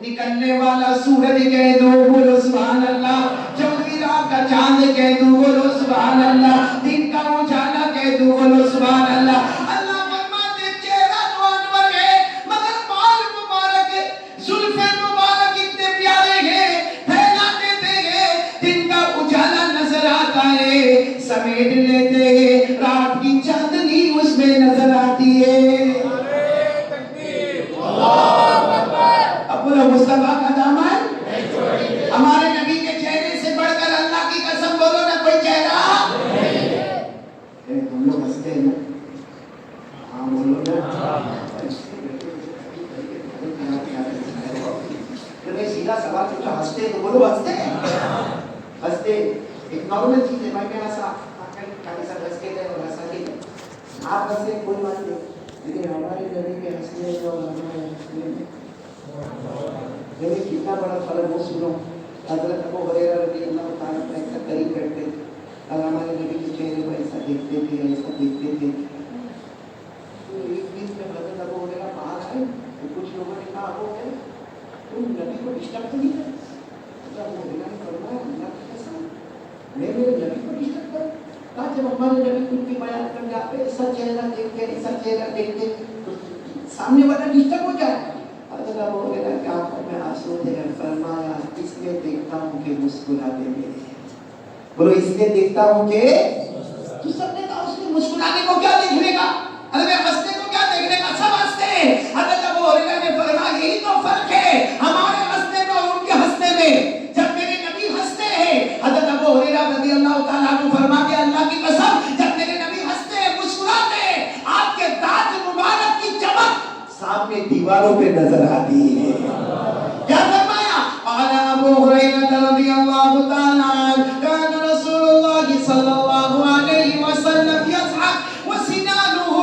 نکلنے والا سورج کہہ دو بولو سبحان اللہ چودھری رات کا چاند کہہ دو بولو سبحان اللہ دن کا اجالا کہہ دو بولو سبحان اللہ اللہ فرماتے چہرہ تو انور ہے مگر بال مبارک زلف مبارک اتنے پیارے ہیں پھیلاتے تھے دن کا اجالا نظر آتا ہے سمیٹ لیتے ہیں رات کی چاندنی اس میں نظر آتی ہے مصطفیٰ کا دامن ہمارے نبی کے چہرے سے بڑھ کر اللہ کی قسم بولو نہ کوئی چہرہ ہم لوگ ہنستے ہیں نا ہاں بولو نا میں سیدھا سوال پوچھا ہنستے تو بولو ہنستے ایک نارمل چیز ہے بھائی میں ہنسا کھانے سب ہنس کے گئے اور ہنسا کے آپ ہنسے کوئی بات نہیں لیکن ہمارے نبی کے ہنسنے اور ہمارے ہنسنے میں کتنا بڑا فرق وہ سنو حضرت ابو ہریرہ رضی اللہ تعالیٰ عنہ ایسا قریب بیٹھتے اور ہمارے نبی کے چہرے کو ایسا دیکھتے تھے تو ایک دن جب حضرت ابو ہریرہ باہر آئے تو کچھ لوگوں نے کہا ابو ہریرہ تم نبی کو ڈسٹرب تو نہیں کرتے ابو ہریرہ نے فرمایا اللہ کی قسم میں میرے نبی کو ڈسٹرب کروں جب ہمارے نبی کچھ بھی بیان کر جاتے ایسا چہرہ دیکھتے تو سامنے والا ڈسٹرب ہو جائے. حضرت ابو ہریرہ کی آنکھوں میں آنسو تھے. فرمایا اس لیے دیکھتا ہوں کہ مسکراتے میرے. بولو اس لیے دیکھتا ہوں کہ تو سب نے کہا اس نے مسکرانے کو کیا دیکھنے کا, ارے ہنسنے کو کیا دیکھنے کا, سب ہنستے ہیں. حضرت ابو ہریرہ نے فرمایا یہی تو فرق ہے ہمارے ہنسنے میں اور ان کے ہنسنے میں. جب میرے نبی ہنستے ہیں, حضرت ابو ہریرہ رضی اللہ تعالیٰ عنہ فرماتے ہیں اللہ کی قسم جب میرے نبی ہنستے ہیں مسکراتے ہیں آپ کے دانت مبارک کی چمک سامنے دیواروں پہ نظر آتی ہے. کیا فرمایا قال ابو ہریرہ رضی اللہ تعالیٰ عنہ كان رسول اللہ صلی اللہ علیہ وسلم يضحك وسنانه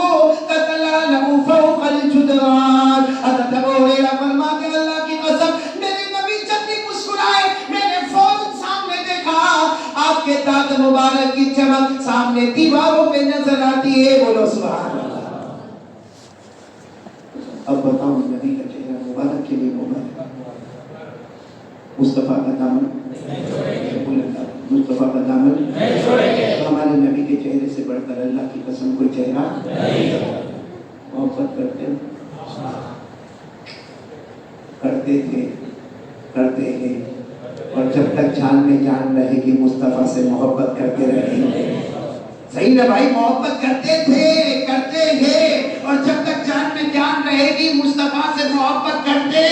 تتلالأ فوق الجدران. حضرت ابو ہریرہ فرماتے ہیں اللہ کی قسم میرے نبی جب بھی مسکرائے میں نے فوراً سامنے دیکھا آپ کے دانت مبارک کی چمک سامنے دیواروں پہ نظر آتی ہے. بولو سبحان اللہ. اب بتاؤ نبی کا چہرہ مبارک کے لیے مبارک مصطفیٰ کا دامن مصطفیٰ کا دامن ہمارے نبی کے چہرے سے بڑھ کر اللہ کی قسم کوئی چہرہ محبت کرتے ہیں اور جب تک جان میں جان رہے گی مصطفیٰ سے محبت کرتے رہیں گے. صحیح نا بھائی, محبت کرتے ہیں اور جب تک جان میں جان رہے گی مصطفیٰ سے محبت کرتے.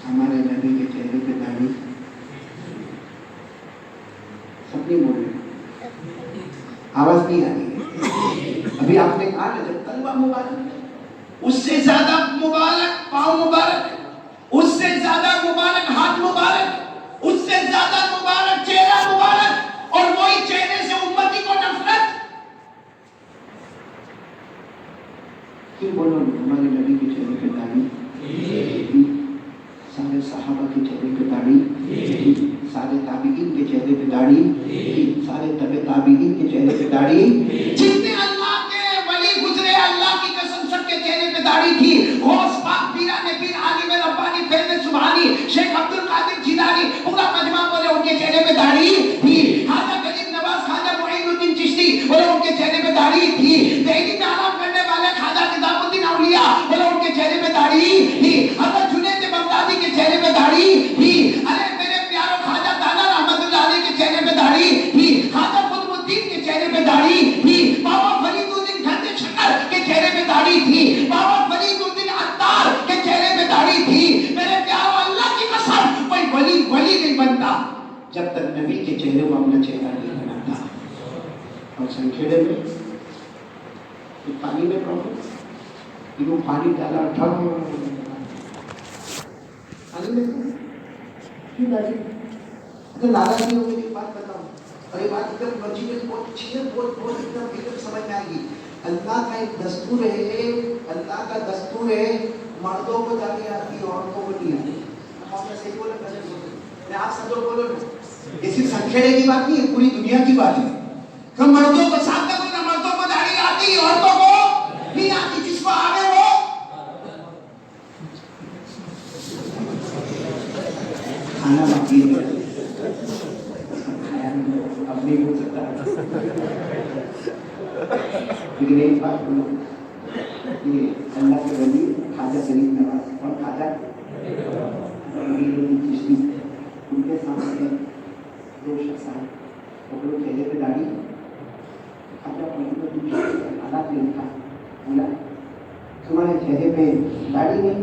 ہمارے نبی کے چہرے پہ داڑھی سب نہیں بول رہے, آواز نہیں آ رہی ہے. ابھی آپ نے کہا نا جب تلوہ مبارک اس سے زیادہ مبارک پاؤں مبارک, اس سے زیادہ مبارک ہاتھ مبارک, اس سے زیادہ مبارک چہرہ مبارک, اور وہی چہرے سے امتی کو نفرت. کیوں بولو ہمارے نبی کے چہرے پہ داڑھی, سارے صحابہ کے چہرے پہ داڑھی, سارے تابعین کے چہرے پہ داڑھی, سارے تابعین کے چہرے پہ داڑھی, جتنے اللہ کے ولی گزرے اللہ کی قسم سب کے چہرے پہ داڑھی تھی. غوث پاک پیران پیر عالم ربانی فیض سبحانی شیخ عبد القادر جیلانی پورا مجمع بولے ان کے چہرے پہ داڑھی تھی. خواجہ غریب نواز خواجہ معین الدین چشتی بولے ان کے چہرے پہ داڑھی تھی. دہلی میں آرام کرنے والے خواجہ نظام الدین اولیاء بولے ان کے چہرے پہ داڑھی تھی. حضرت جنید بغدادی کے چہرے پہ داڑھی تھی. ارے میرے پیاروں خواجہ دانا رحمت اللہ علیہ کے چہرے پہ داڑھی تھی. خواجہ قطب الدین کے چہرے پہ داڑھی تھی. بابا فرید الدین گھنٹے شکر کے چہرے پہ داڑھی تھی. بابا فرید الدین عطار کے چہرے پہ داڑھی تھی. میرے پیاروں اللہ کی قسم کوئی ولی نہیں بنتا جب تک نبی کے چہرے کو اپنا چہرہ نہیں بناتا. اور سنکھیڑے میں پانی میں پڑھو پانی ڈالا پانی میں کیوں ڈالی اگر ناراض نہیں ہوگی ایک بات بتاؤں, اور یہ بات ایک دم مسجد بہت اچھی ہے, بہت ایک دم سمجھ میں آئے گی. اللہ کا ایک دستور ہے, اللہ کا دستور ہے مردوں کو داڑھی آتی ہے عورتوں کو نہیں آتی. صحیح بولے میں آپ سب لوگ بولو نا, یہ صرف سنکھیڑے کی بات نہیں ہے, پوری دنیا کی بات ہے. کہ مردوں کو ساتھ میں بولنا, مردوں کو داڑھی آتی عورتوں کو نہیں آتی. جس کو آگے وہ کھانا باقی ہے اب نہیں ہو سکتا. لیکن ایک بات بولو, یہ اللہ کے ولی خواجہ غریب نواز اور خواجہ چشتی ان کے سامنے دو شخص آئے, وہ چہرے پہ داڑھی, خواجہ حالات نے لکھا بولا تمہارے چہرے پہ داڑھی نہیں.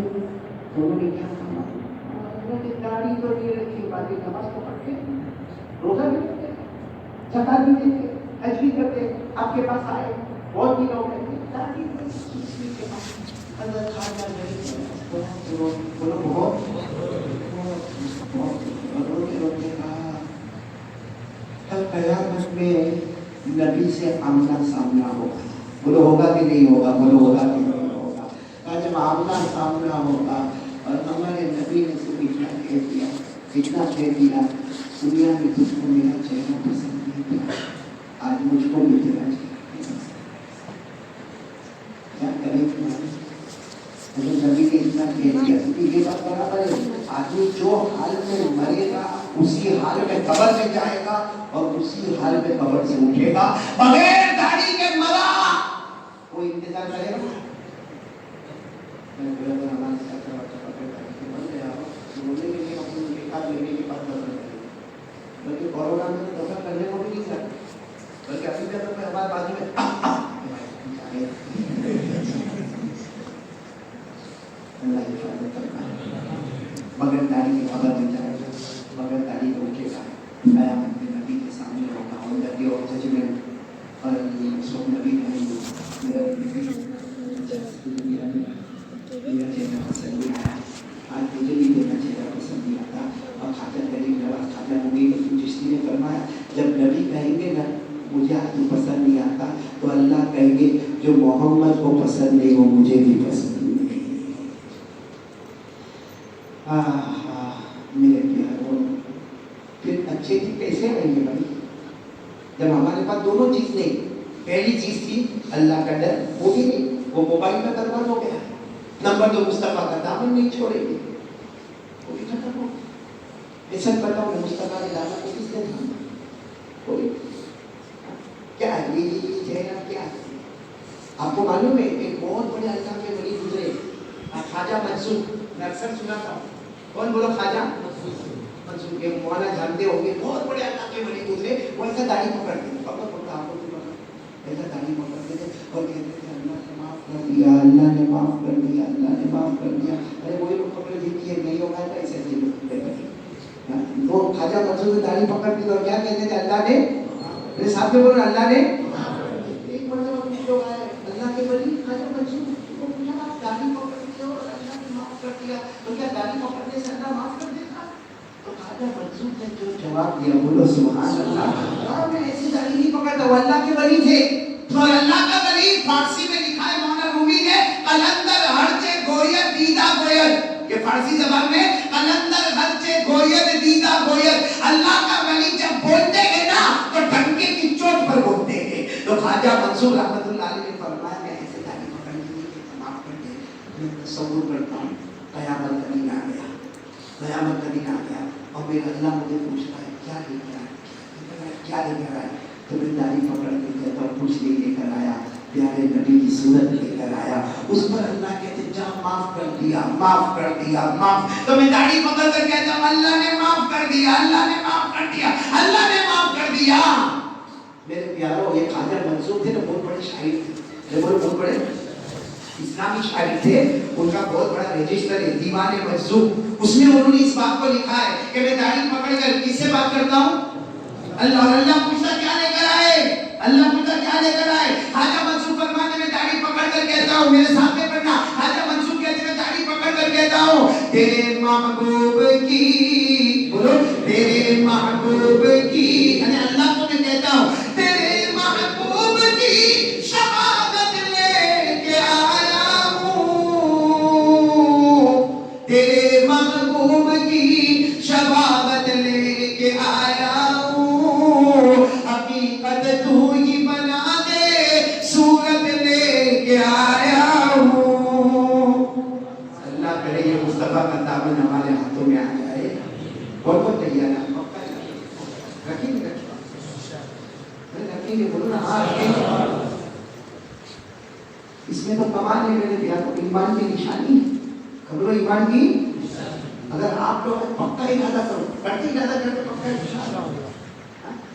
دونوں نے کیا کہا, انہوں نے داڑھی تو نہیں رکھی, باقی نماز کو پڑھتے, روزہ بھی رکھتے, زکات بھی دیتے, حج بھی کرتے. آپ کے پاس آئے بہت بھی لوگ رہتے داڑھی کے پاس. حضرت خواجہ بولو بہت روتے کہا کل قیامت میں نبی سے آمنا سامنا ہوگا. بولو ہوگا کہ نہیں ہوگا, بولو ہوگا کہ نہیں ہوگا. کہا جب آمنا سامنا ہوگا اور ہمارے نبی نے صرف اتنا کہہ دیا دنیا میں تجھ کو میرا چہرہ پسند نہیں تھا, آج مجھ کو بھی تیرا چہرہ کیا کریں گے. نبی نے اتنا کہہ دیا, یہ بات برابر ہے. آدمی جو حال میں مرے گا اسی حال میں قبر میں جائے گا اور اسی حال میں قبر سے اٹھے گا. بغیر داڑھی کے مرا کوئی انتظار کرے گا؟ میں بولا تو ہمارے ساتھ بن گیا بولے کہ اپنے نکاح لینے کے بعد دفن کریں گے. بلکہ کورونا میں تو دفن کرنے کو بھی نہیں چاہتے, بلکہ ابھی بھی اگر ہمارے بازو میں اللہ حفاظت کرنا بغیر داڑھی کے قبر میں جائے گا, بغیر داڑھی کو اٹھے گا, قیامت میں نبی کے سامنے ہوگا اور نبی اور ججمنٹ. اور اس وقت نبی نہیں میرا چہرہ پسند نہیں آیا, آج مجھے بھی میرا چہرہ پسند نہیں آتا. اور خواجہ غریب نواز خواجہ معین چشتی نے فرمایا جب نبی کہیں گے نا مجھے آپ کو پسند نہیں آتا تو اللہ کہیں گے جو محمد کو پسند نہیں وہ مجھے بھی پسند نہیں. میرے پیاروں پھر اچھے چیز کیسے آئیں گے بھائی جب ہمارے پاس دونوں چیز نہیں؟ پہلی چیز تھی اللہ کا ڈر, وہ بھی نہیں, وہ موبائل میں برباد ہو گیا. نمبر 2 مصطفیٰ کا دامن نہیں چھوڑیں گے, وہ بھی ختم ہو. ایسا بتاؤ مصطفیٰ نے دامن کو کس نے تھاما؟ کوئی کیا ہے یہ چہرہ کیا ہے؟ آپ کو معلوم ہے ایک بہت بڑے اللہ کے ولی گزرے خواجہ منصور, میں اکثر سنا تھا. کون بولو؟ خواجہ منصور. کے مولانا جانتے ہوں گے, بہت بڑے اللہ کے ولی گزرے. وہ ایسا داڑھی پکڑتے تھے, پکڑ پکڑ آپ کو ایسا داڑھی پکڑتے تھے اور کہتے تھے اللہ نے معاف کر دیا, اللہ نے معاف کر دیا, اللہ نے معاف کر دیا. ارے وہی لوگ پکڑ دیتی ہے نہیں ہوگا ایسے ایسے لوگ. وہ خواجہ منصور کی داڑھی پکڑتے تھے اور کیا کہتے تھے اللہ نے, میرے ساتھ میں بولو اللہ نے. ایک مرتبہ کچھ لوگ آئے اللہ کے ولی خواجہ منصور کو پوچھا آپ داڑھی پکڑتے ہو اور اللہ نے معاف کر دیا تو کیا داڑھی پکڑنے سے اللہ معاف کر دیتا؟ تو خواجہ منصور نے جو جواب دیا بولو سبحان اللہ. میں ایسی داڑھی نہیں پکڑتا, وہ اللہ کے ولی تھے. تو اللہ کا ولی فارسی میں لکھا ہے مولانا رومی نے قلندر ہرچے گوید دیدہ گوید, یہ فارسی زبان میں قلندر ہرچے گوید دیدہ گوید. اللہ کا ولی جب بولتے ہیں نا تو ڈنکے کی چوٹ پر بولتے ہیں. تو خواجہ منصور رحمۃ اللہ علیہ نے فرمایا میں ایسے داڑھی پکڑنے کے لیے معاف کر دے. میں تصور کرتا ہوں قیامت کا دن آ گیا, قیامت کا دن آ گیا اور میرا اللہ مجھے پوچھتا ہے کیا لے کر آئے, کیا لے کر آئے. تو میں داڑھی پکڑ کے کہتا ہوں کچھ نہیں لے کر آیا, پیارے نبی کی صورت لے کر آیا. اس پر اللہ کہتے جا معاف کر دیا, معاف کر دیا, معاف. تو میں داڑھی پکڑ کر کہتا ہوں اللہ نے معاف کر دیا, اللہ نے معاف کر دیا, اللہ نے معاف کر دیا. میرے پیاروں یہ خواجہ منصور تھے نا بہت بڑے شاعر تھے, بہت بڑے اسلامی شاعر تھے. ان کا بہت بڑا رجسٹر ہے دیوان منصور, اس میں انہوں نے اس بات کو لکھا ہے کہ میں داڑھی پکڑ کر کس سے بات کرتا ہوں اللہ, اور اللہ پوچھتا کیا لے کر آئے, اللہ پوچھتا کیا لے کر آئے. خواجہ منصور فرماتے میں داڑھی پکڑ کر کہتا ہوں, میرے سامنے پڑھنا, خواجہ منصور کہتے میں داڑھی پکڑ کر کہتا ہوں تیرے محبوب کی, بولو تیرے محبوب کی, یعنی اللہ کو میں کہتا ہوں تیرے محبوب کی شہادت لے کے آیا ہوں, تیرے محبوب کی شہادت لے کے آیا ہوں, حقیقت تو ہی بنا دے صورت لے کے آیا ہوں. اللہ کرے یہ مصطفیٰ کا دامن ہمارے ہاتھوں میں آ جائے. بہت بہت تیار ہے, رکھیں گے رکھیں گے, بولو نا ہاں رکھیں گے. اس میں تو کمال ہے میرے پیاروں, ایمان کی نشانی ہے. خبرو ایمان کی, اگر آپ لوگ پکا ارادہ کرو, کرتے ارادہ کرتے پکا انشاءاللہ ہوگا.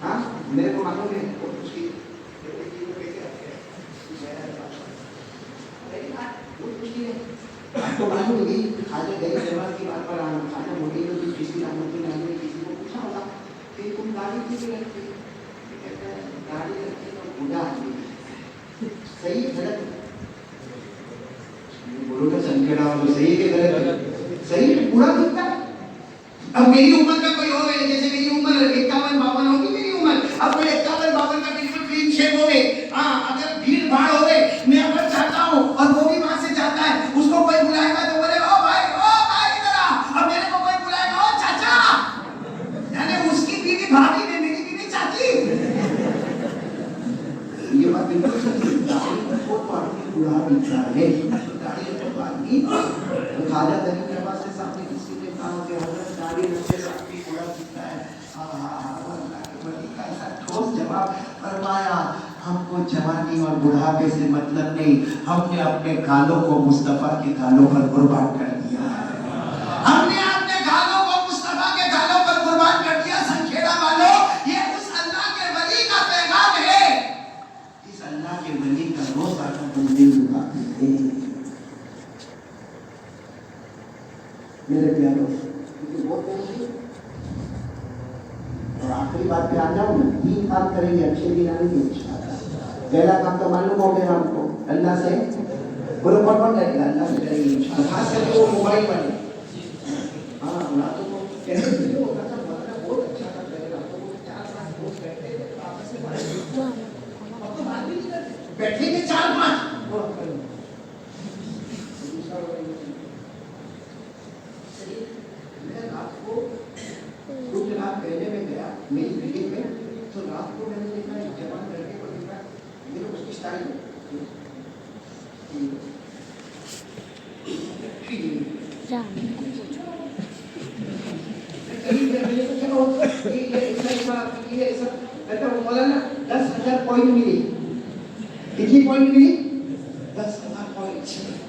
ہاں میرے کو معلوم ہے اس کی آپ کو معلوم ہوگی خواجہ غریب نواز کی بات پر آنا, خواجہ معین الدین چشتی رحمۃ اللہ علیہ نے کسی کو پوچھا ہوگا کہ تم داڑھی کیوں رکھتے ہو, کہتا ہے داڑھی رکھتے تو بوڑھا آدمی. صحیح غلط, بولو نا سنکڑا والو صحیح کہ غلط, صحیح بوڑھا دکھتا ہے. اب میری عمر کا کوئی ہو گئے, جیسے میری عمر 51-52 ہوگی میری عمر, اب کوئی 51-52 کا بالکل کلین شیپ ہو گئے, ہاں اگر بھیڑ بھاڑ ہو گئے, میں اگر چاہتا ہوں اور وہ بھی وہاں سے چاہتا ہے, اس کو کوئی بلائے گا تو بولے او بھائی ادھر آ, اور میرے کو کوئی بلائے گا او چاچا, یعنی اس کی بیوی بھابھی میں, میری بیوی چاچی. یہ بات بالکل سچی, داڑھی کو پاڑی بڑھا دکھتا ہے, داڑھی کو پاڑی. خواجہ غریب نواز سے سامنے کسی نے کہا کہ حضرت داڑھی رکھتے سے آپ کی بڑا دکھتا ہے, اللہ کے ولی کا ایسا ٹھوس جواب فرمایا، ہم کو جوانی اور بڑھاپے سے مطلب نہیں، ہم نے اپنے گالوں کو مصطفیٰ کے گالوں پر قربان کر دیا ہے، ہم نے اپنے گالوں کو مصطفیٰ کے گالوں پر قربان کر دیا۔ سنکھیڑا والوں، یہ اس اللہ کے ولی کا پیغام ہے، اس اللہ کے ولی کا روز آنا بندے لگاتے ہیں۔ میرے پیاروں، اور آخری بات پہ آ جاؤں نا، 3 کام کریں گے، اچھے دن آنے گے انشاءاللہ۔ پہلا کام تو معلوم ہو گیا ہم کو، اللہ سے بولو کون کون کرے گا؟ اللہ سے کریں گے انشاءاللہ، خاص کر کے وہ موبائل والے۔ ہاں راتوں کو کیسے ویڈیو ہوتا تھا، بہت اچھا تھا پہلے، راتوں کو 4-5 دوست بیٹھتے تھے، آپس میں بات کرتے تھے، اب تو بات بھی نہیں کرتے، بیٹھیں گے 4-5 میں رات کو کچھ رات پہلے میں گیا میری بلڈنگ میں، تو رات کو میں نے دیکھا ایک جوان لڑکے کو دیکھا، میرے اس کی اسٹائل مولانا 10,000 پوائنٹ ملی، کتنی پوائنٹ ملی؟ 10,000 پوائنٹ،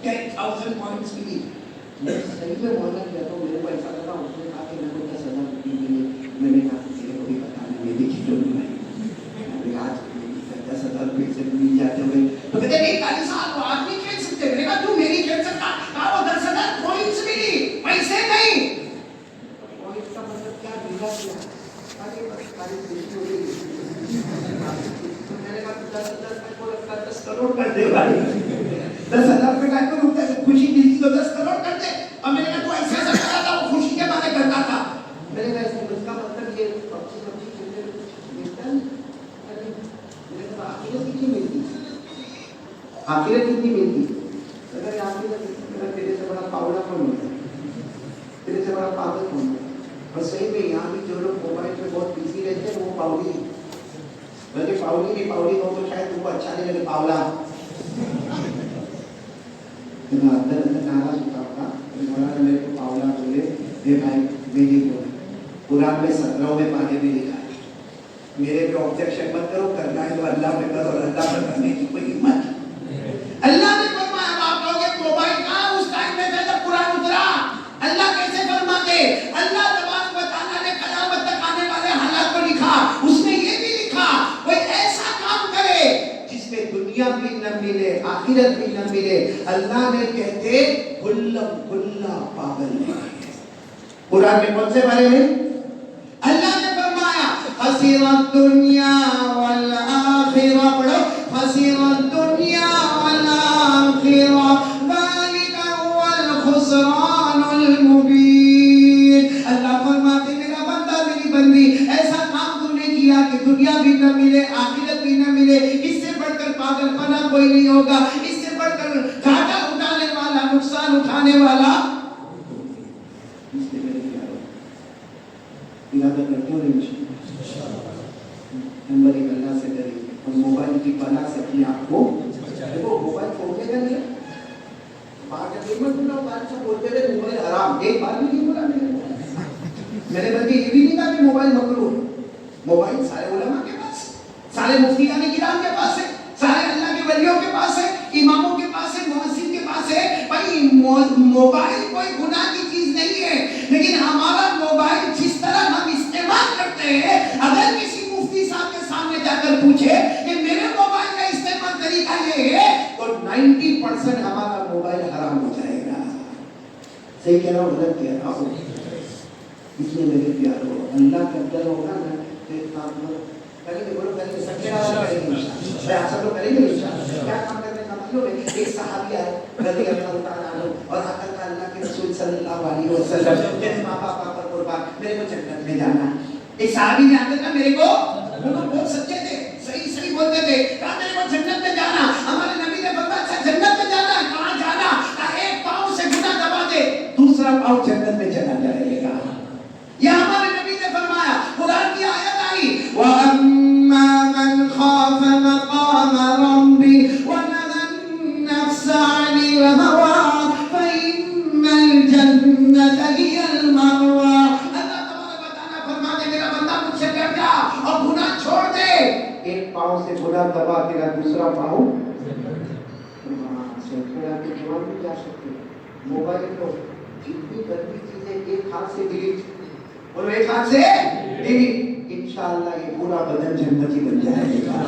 10,000 پوائنٹس ملی۔ میں صحیح میں مولانا کیا تو میرے کو ایسا لگا، اس نے کہا کہ میرے کو 10,000 روپئے ملے، میں نے کہا تیرے کو بھی بتانا، میں بھی کھیلوں گا، آج 10,000 روپئے سے مل جاتے ہوئے تو کہتے نہیں قاضی صاحب وہ آپ نہیں کھیل سکتے، میں نے کہا تم میری کھیل سکتا، کہا وہ 10,000 پوائنٹس ملی، پیسے نہیں۔ پوائنٹ کا مطلب کیا ملا کیا؟ میں نے کہا 10,000 کو لگتا 10 کروڑ کر دے بھائی، 10,000 روپئے کا کو لگتا ہے خوشی ملتی تو 10 کروڑ کر دے، اور میں نے کہا تو ایسے ایسا کرتا تھا، وہ خوشی کے معنی کرتا تھا۔ میں نے کہا اس کا مطلب یہ پبجی کھیلنے ملتا ہے، آخرت کتنی ملتی، آخرت کتنی ملتی؟ اگر آخرت تیرے سے بڑا پاوڑا کون ہوتا ہے، تیرے سے بڑا پاگل کون ہوتا ہے؟ اور صحیح میں یہاں بھی جو لوگ موبائل پہ بہت بزی رہتے ہیں وہ پاوڑی ہے، بلکہ پاوڑی نہیں، پاوڑی ہو تو شاید تم کو اچھا نہیں لگے، پاولا اندر اندر ناراض ہوتا ہوگا، مولانا میرے کو پاولا بولے، اے بھائی میری بولے، قرآن میں 17 میں پانے میں لکھا ہے، میرے پہ آبجیکشن مت کرو، کرنا ہے تو اللہ پہ کرو، اور اللہ پہ کرنے کی کوئی ہمت۔ اللہ نے فرمایا آپ لوگ موبائل کہاں اس ٹائم میں تھا جب قرآن اترا، اللہ کیسے فرماتے؟ اللہ تبارک و تعالیٰ نے قیامت تک آنے والے حالات کو لکھا، اس میں یہ بھی لکھا کوئی ایسا کام کرے جس میں دنیا بھی نہ ملے آخرت بھی نہ ملے، اللہ نے کہتے کلم کلہ پاگل ہے۔ قرآن میں کون سے بارے میں؟ اللہ نے فرمایا خسر الدنیا والآخرہ، پڑھو خسر الدنیا والآخرہ ذالک هو الخسران المبین۔ اللہ فرماتے میرا بندہ میری بندی ایسا کام تو نے کیا کہ دنیا بھی نہ ملے آخرت بھی نہ ملے، اس سے بڑھ کر پاگل پنا کوئی نہیں ہوگا، اس سے بڑھ کر گھاٹا اٹھانے والا، نقصان اٹھانے والا۔ ارادہ کرتے ہو نمبر 1 اللہ سے ڈریے، اور موبائل کی پناہ سے اپنے آپ کو دیکھو، موبائل چھوڑنے کا نہیں، بات قیمت بولا بات سے بولتے رہے موبائل حرام، ایک بار بھی نہیں بولا میں نے بلکہ یہ بھی نہیں کہا کہ موبائل مکروہ، موبائل سارے علماء کے پاس، سارے مفتیان کرام کے پاس ہے، سارے اللہ کے ولیوں کے پاس ہے، اماموں کے پاس ہے، مؤذن کے پاس ہے، بھائی موبائل کوئی گناہ کی چیز نہیں ہے، لیکن ہمارا موبائل جس طرح ہم استعمال کرتے ہیں، اگر کسی مفتی صاحب کے سامنے جا کر پوچھے کہ میرے موبائل کا استعمال طریقہ یہ ہے تو 90% ہمارا موبائل حرام ہو جائے گا۔ صحیح کہہ رہا ہوں غلط کہہ رہا ہوں؟ اس لیے میرے پیارو اللہ کا ڈر ہوگا نا تو ایک کام کرو، کریں گے، بولو کریں گے، سب کے نام کریں گے، سب لوگ کریں گے انشاءاللہ۔ کیا کام کرنے کا مطلب ہے؟ ایک صحابی آئے رضی اللہ تعالیٰ عنہ اور آ کر کہا اللہ کے رسول صلی اللہ علیہ وسلم میرے ماں باپ پر قربان، میرے کو جنت میں جانا ہے۔ ایک صحابی نے آ کر کہا میرے کو، وہ لوگ بہت سچے تھے، صحیح بولتے تھے، کہا میرے کو جنت میں جانا، ہمارے نبی نے فرمایا اچھا جنت میں جانا ہے، کہاں جانا؟ کہا ایک پاؤں سے گناہ دبا دے، دوسرا پاؤں جنت میں چلا جائے گا۔ یہ ہمارے نبی نے فرمایا، قرآن کی آیت آئی وَأَمَّا مَنْ خَافَ مَقَامَ رَبِّهِ وَنَهَى النَّفْسَ عَنِ الْهَوَىٰ فَإِنَّ الْجَنَّةَ هِيَ الْمَأْوَىٰ۔ اللہ تبارک و تعالیٰ فرماتے میرا ایک پاؤں سے گناہ دبا تیرا دوسرا پاؤں سیکھنا کے جواب نہیں جا سکتے. موبائل کو جتنی گندی چیزیں ایک ہاتھ سے ڈیلیٹ اور ایک ہاتھ سے ڈیلیٹ، انشاءاللہ یہ پورا بدن جنتی بن جائے گا.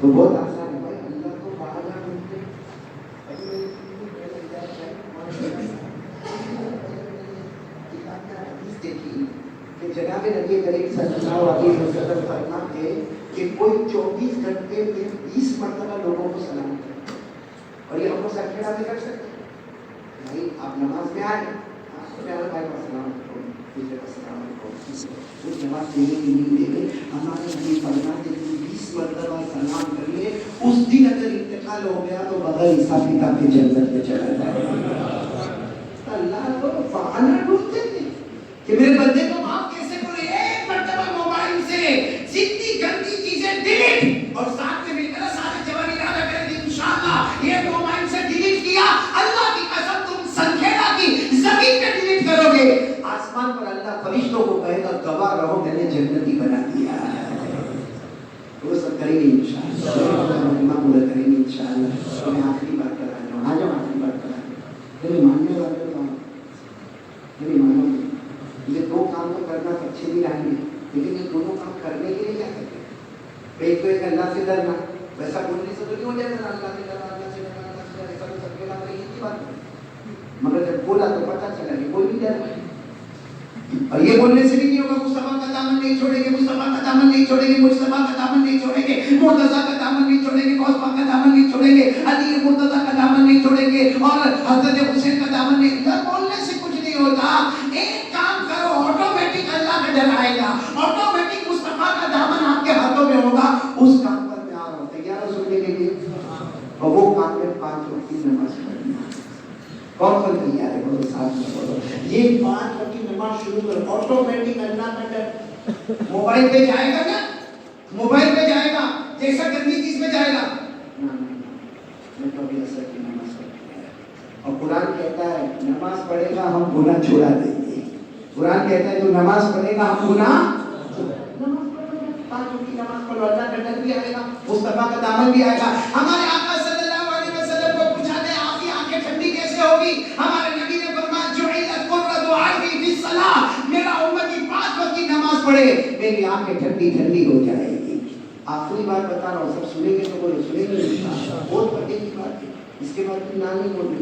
تو بہت آسان ہے بھائی. اللہ تو باہر بنتے دیکھی کہ جناب نبی کریم صلی اللہ علیہ وسلم فرماتے کہ کوئی 24 گھنٹے میں 20 مرتبہ لوگوں کو سلام کرے. اور یہ ہم کو سکھیڑا بھی کر سکتے ہیں بھائی. آپ نماز میں آئے پیارے بھائی کو السلام علیکم، دوسرے کو السلام علیکم. وہ جواب دینے کی نہیں دے گئے. ہمارے نبی فرماتے ہیں 20 مرتبہ سلام کر لے، اس دن اگر انتقال ہو گیا تو بغیر حساب کتاب کے جنت میں چلا جائے گا. اللہ کو بہانا ڈھونڈتے تھے کہ میرے بندے کو معاف کیسے کرے. ایک مرتبہ موبائل سے جتنی گندی چیزیں ڈیلیٹ اور ساتھ میں مل کر سارے جواب ارادہ کریں گے انشاءاللہ یہ موبائل سے ڈیلیٹ کیا، اللہ کی قسم تم سنکھیڑا کی زمین پہ ڈیلیٹ کرو گے، آسمان پر اللہ فرشتوں کو کہے گا گواہ رہو میں نے جنتی بنا دیا. وہ سب کریں گے انشاءاللہ. مہمہ پورا کریں گے انشاءاللہ. میں آخری بات کر رہا ہوں. آ جاؤ آخری بات کر رہا ہوں. میرے ماننے والے میری مانو یہ دو کام تو کرنا اچھے بھی آئیں گے، لیکن یہ دونوں کام کرنے کے لیے کیا کرتے ہیں؟ ایک تو ایک اللہ سے ڈرنا، ویسا بولنے سے تو نہیں ہو جائے گا اللہ سے ڈرنا، اللہ سے ڈرنا، اللہ سے ڈرنا، ایسا تو سب کے بعد یہی کی بات ہے. مگر جب بولا تو پتہ چلا کہ کوئی بھی ڈر نہیں. اور یہ بولنے سے بھی نہیں ہوگا مصطفیٰ کا دامن نہیں چھوڑیں گے، مصطفیٰ کا دامن نہیں چھوڑیں گے، مصطفیٰ کا دامن نہیں چھوڑیں گے، مرتضیٰ کا دامن نہیں چھوڑیں گے، غوث پاک کا دامن نہیں چھوڑیں گے، علی مرتضیٰ کا دامن نہیں چھوڑیں گے، اور حضرت حسین کا دامن نہیں. بولنے سے کچھ نہیں ہوتا. ایک کام کرو، آٹومیٹک اللہ کا ڈر آئے گا، آٹومیٹک مصطفیٰ کا دامن آپ کے ہاتھوں میں ہوگا. اس کام پر میں آ رہا ہوں، تیار ہو سننے کے لیے. اور وہ کام میں 5 وقت کی نماز پڑھنا. کون کون تیار ہے؟ بولو ساتھ میں بولو. یہ 5 وقت کی نماز شروع کر، آٹومیٹک اللہ کا ڈر. موبائل پہ جائے گا نا، موبائل پہ جائے گا جیسا گندی چیز پہ جائے گا. میں تو ابھی اثر کی نماز پڑھتا ہے. اور قرآن کہتا ہے نماز پڑھے گا ہم گناہ چھڑا دیں گے. قرآن کہتا ہے تو نماز پڑھے گا ہم گناہ. نماز پڑھو، 5 وقت کی نماز پڑھو، اللہ کا ڈر بھی آئے گا، مصطفیٰ کا دامن بھی آئے گا. ہمارے آقا صلی اللہ علیہ وسلم کو پوچھا گیا آپ کی آنکھیں ٹھنڈی کیسے ہوگی؟ ہمارے نبی نے فرمایا جعلت قرۃ عینی فی الصلاۃ، میرا امتی 5 وقت کی نماز پڑھے میری آنکھیں ٹھنڈی ٹھنڈی ہو جائے گی. آخری بات بتا رہا ہوں، سب سنیں گے تو بولے سنیں گے. بہت بڑی کی بات ہے. اس کے بعد نہ نہیں بولنے،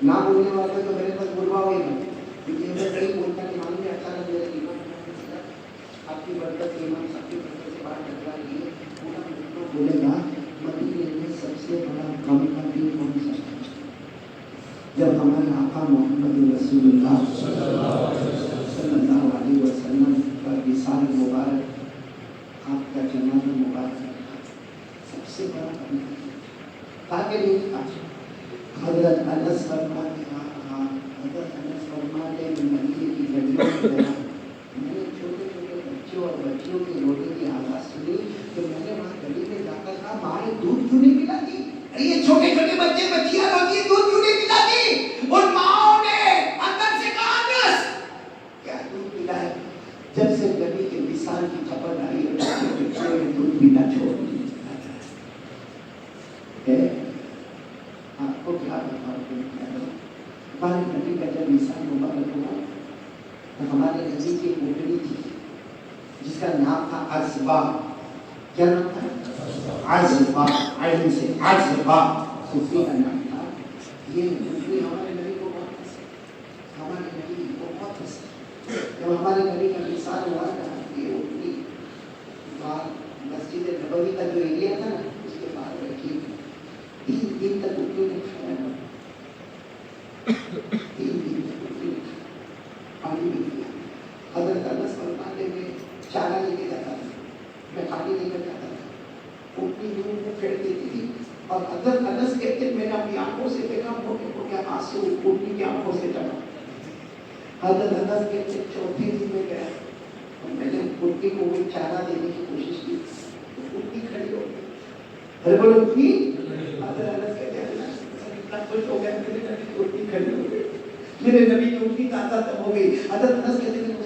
نہ بولنے والے تو میرے پاس بلواؤ ہی نہیں. کیونکہ میں کہیں بولتا کہ معلوم ہے اچانک میرے ایمان آپ کی برکت، ایمان سب کی برکت سے بات ٹکرا رہی ہے. پورا ملک بولے گا مدینے میں سب سے بڑا غم کا دن کون سا ہے؟ جب ہمارے آقا محمد رسول اللہ صلی اللہ علیہ وسلم کا وصال مبارک، آپ کا جنازہ مبارک سب سے بڑا غم کا دن. تاکہ نہیں حضرت انس فرماتے ہیں، حضرت انس فرماتے ہیں مدینے کی گلیوں میں گیا، میں نے چھوٹے چھوٹے بچوں اور بچیوں کے رونے کی آواز سنی تو میں نے وہاں گلی میں جا کر کہا ماں دودھ کیوں نہیں پلاتی؟ ارے یہ چھوٹے چھوٹے بچے بچیاں روتی ہیں، دودھ کیوں نہیں پلاتی؟ ان ماؤں نے اندر سے کہا انس کیا دودھ پلائے؟ جب سے نبی کے وصال کی خبر آئی بچوں نے دودھ پینا چھوڑ دیا. آپ کو کیا بتاؤ، ہمارے نبی کا جب وصال مبارک ہوا تو ہمارے نبی کی پوتری تھی جس کا نام تھا عزبا. کیا نام تھا؟ عزبا. عین سے عزبا صوفی کا نام تھا. یہ پوتری ہمارے نبی کو بہت پسند، ہمارے نبی کو بہت پسند. جب ہمارے نبی کا وصال ہوا تھا یہ پوتری مسجد نبوی کا جو ایریا تھا نا اس کے باہر رکھی 3 دن تک پوتری نے کھایا. 3 دن تک پوتری نے پانی بھی پیا. حضرت انس فرماتے میں چارہ لے کے جاتا تھا، میں پانی لے کر جاتا تھا، پوتری منہ پھیڑ دیتی تھی. اور حضرت انس کہتے میں نے اپنی آنکھوں سے دیکھا موٹے موٹے آنسو پوتری کی آنکھوں سے ٹپکا. حضرت انس کہتے 4تھے دن میں گیا اور میں نے پوتری کو وہ چارہ دینے کی کوشش کی تو پوتری کھڑی ہو گئی. ارے بولو پوتری. حضرت انس کہتے اتنا خوش ہو گیا میرے نبی کی پوتری کھڑی ہو گئی، میرے نبی کی پوتری تازہ تب ہو گئی. حضرت انس کہتے ہیں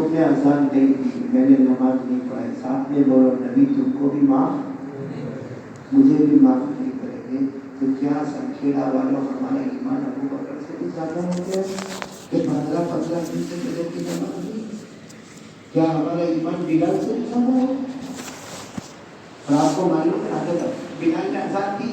تم نے اذان دے دی، میں نے نماز نہیں پڑھائی، ساتھ میں بولو نبی تم کو بھی معاف مجھے بھی معاف نہیں کریں گے، تو کیا سنکھیڑا والوں ہمارا ایمان ابو بکر سے بھی زیادہ ہو گیا کہ 15 دن سے فجر کی نماز نہیں؟ کیا ہمارا ایمان بلال سے بھی کم ہو؟ اور آپ کو معلوم ہے حضرت بلال نے اذان دی،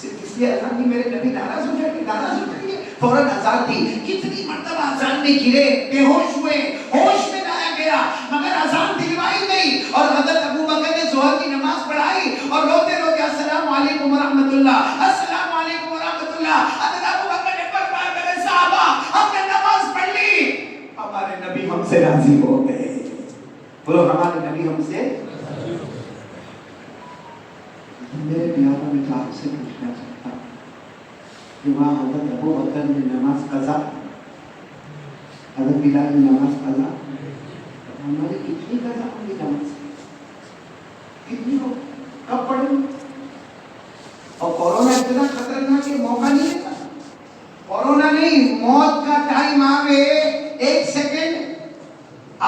صرف اس لیے اذان دی میرے نبی ناراض ہو جائیں گے، فوراً اذان دی. کتنی مرتبہ اذان میں گرے، بے ہوش ہوئے، ہوش میں لایا گیا، مگر اذان دلوائی نہیں. اور حضرت ابو بکر نے ظہر کی نماز پڑھائی اور روتے روتے السلام علیکم ورحمۃ اللہ، السلام علیکم ورحمۃ اللہ. حضرت ابو بکر نے فرمایا میرے صحابہ ہم نے نماز پڑھ لی، ہمارے نبی ہم سے راضی ہو گئے. بولو ہمارے نبی ہم سے. میرے پیاروں میں آپ سے پوچھنا چاہتا ہوں کہ وہاں حضرت ابو بکر نے نماز قضا، حضرت بلال نے نماز قضا، ہماری کتنی قضا ہوگی نماز کتنی ہو، کب پڑھیں؟ اور کورونا اتنا خطرناک کہ موقع نہیں دیتا. کورونا نہیں، موت کا ٹائم آگے، ایک سیکنڈ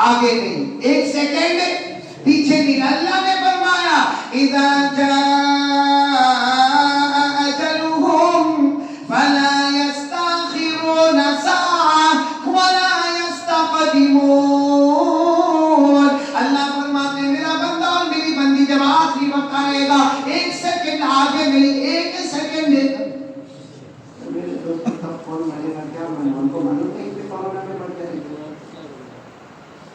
آگے نہیں، ایک سیکنڈ پیچھے نہیں. اللہ نے فرمایا اذا جاء اجلهم فلا يستأخرون ساعة ولا يستقدمون. اللہ فرماتے ہیں میرا بندہ اور میری بندی جب آخری وقت آئے گا ایک سیکنڈ آگے نہیں، ایک سیکنڈ. میرے دوست تب کون مرے گا کیا ان کو معلوم ہے کہ کورونا میں مر جائے گا.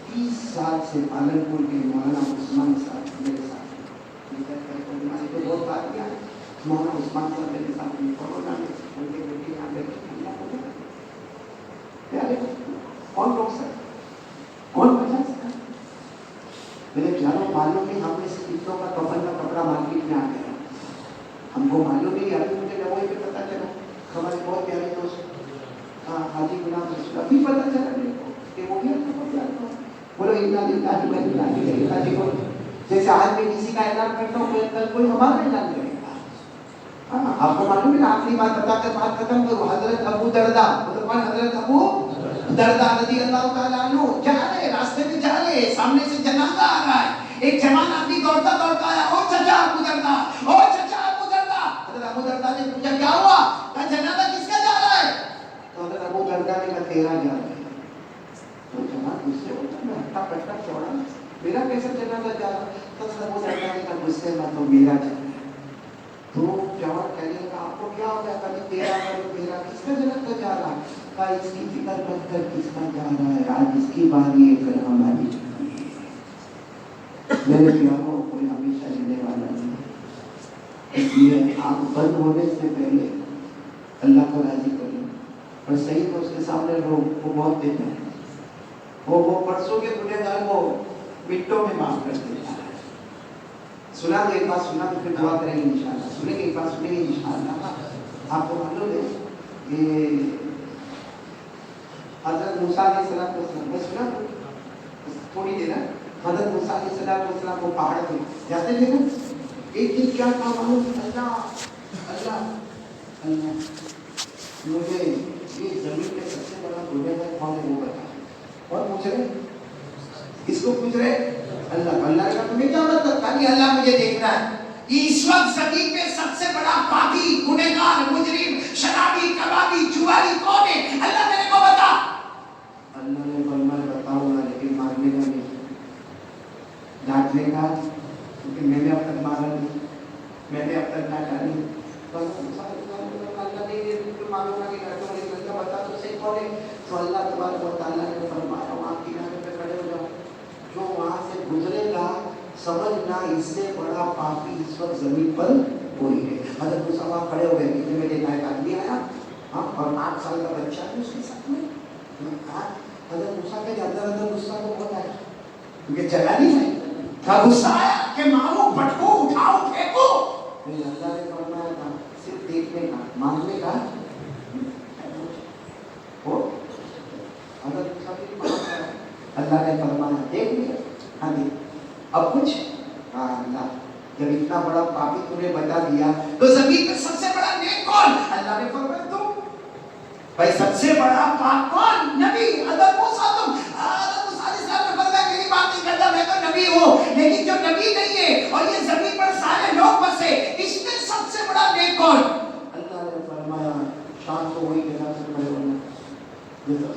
30 سال سے پالنپور کے مولانا عثمان صاحب میرے ساتھ تو بہت بات کیا ہے. مولانا عثمان صاحب میرے ساتھ کورونا میں ان کے بیٹے یہاں بیٹھے پیارے کون روک سکتا، کون بچا سکتا. میرے پیاروں معلوم نہیں ہم نے سے کتنوں کا کفن کا کپڑا مارکیٹ میں آ گیا، ہم کو معلوم نہیں. ابھی مجھے لوگوں پہ پتہ چلا، ہمارے بہت پیارے دوست حاجی غلام رسول ابھی پتہ چلا میرے کو کہ وہ بھی اپنا کو جانتا ہوں. بولو انا للہ و انا الیہ راجعون. جیسے آج میں کسی کا اعلان کرتا ہوں کل کوئی ہمارا اعلان کرے گا. آپ کو معلوم ہے آخری بات بتا کر بات ختم کرو. حضرت ابو دردہ، حضرت ابو دردہ رضی اللہ تعالیٰ عنہ جا رہے، راستے میں جا رہے، سامنے سے جنازہ آ رہا ہے. ایک جوان آدمی دوڑتا دوڑتا آیا، او چچا ابو دردہ، او چچا ابو دردہ. حضرت ابو دردہ نے پوچھا کیا ہوا؟ کہا جنازہ کس کا جا رہا ہے؟ تو حضرت ابو دردہ نے کہا تیرا جا رہا ہے. تو جوان غصے ہوتا میں ہٹا کٹا چوڑا، میرا کیسا جنازہ جا رہا ہے؟ تو حضرت ابو دردہ نے کہا غصے میں تو میرا جا رہا ہے. تو جوان کہنے لگا آپ کو کیا ہو گیا؟ کبھی تیرا کبھی میرا، کس کا جنازہ جا رہا ہے؟ کہا اس کی فکر مت کر کس کا جا رہا ہے، آج اس کی باری ہے کل ہماری باری ہے. میرے پیاروں کوئی ہمیشہ رہنے والا نہیں ہے، اس لیے آپ بند ہونے سے پہلے اللہ کو راضی کریں. اور صحیح تو اس کے سامنے لوگ وہ بہت دیتے ہیں، وہ پرسوں کے گنہگار کو منٹوں میں معاف کر دیتا ہے. سنا تو ایک بات سنا تو پھر دعا کریں گے انشاءاللہ. سنیں گے ایک بات سنیں گے انشاءاللہ. آپ کو معلوم ہے کہ حضرت موسیٰ علیہ السلام کو سنا تھوڑی دیر ہے. حضرت موسیٰ علیہ السلام کو پہاڑ پہ جاتے تھے نا. ایک دن کیا کہا معلوم، اللہ اللہ اللہ مجھے یہ زمین کے سب سے بڑا گنہگار کون ہے وہ بتا. اور پوچھ رہے کس کو پوچھ رہے؟ اللہ. اللہ کا تمہیں کیا مطلب؟ کہ اللہ مجھے دیکھنا ہے. اس وقت زمین پہ سب سے بڑا پاپی، گنہگار، مجرم، شرابی، کبابی، جواری کون ہے؟ اللہ میرے کو بتا. اللہ نے فرمایا بتاؤں گا لیکن مارنے کا نہیں، ڈانٹنے کا، کیونکہ میں نے اب تک مارا نہیں، میں نے اب تک ڈانٹا نہیں. اللہ نے معلوم نہیں کرتا لیکن بتا تو صحیح کون ہے. تو اللہ تبارک و تعالیٰ نے فرمایا وہاں کنارے پہ کھڑے ہو جاؤ، جو وہاں سے گزرے گا سمجھنا اس سے بڑا پاپی اس وقت زمین پر کوئی ہے. حضرت موسیٰ وہاں کھڑے ہو گئے، کتنے میں دیکھا ایک آدمی آیا اور 8 سال کا بچہ ہے اس کے ساتھ میں. حضرت موسیٰ کے اندر غصہ کو بہت آیا کیونکہ چلا نہیں سکتا تھا. غصہ آیا کہ مارو، پٹکو، اٹھاؤ، پھینکو. اللہ نے فرمایا تھا صرف دیکھنے کا، ماننے کا ہو. اللہ نے فرمایا دیکھ لیا. ہاں جی اب کچھ. ہاں اللہ جب اتنا بڑا پاپی تمہیں بتا دیا تو زمین پہ سب سے بڑا نیک کون؟ اللہ نے فرمایا تم. بھائی سب سے بڑا پاک کون؟ نبی. حضرت موسیٰ تم. حضرت موسیٰ علیہ السلام نے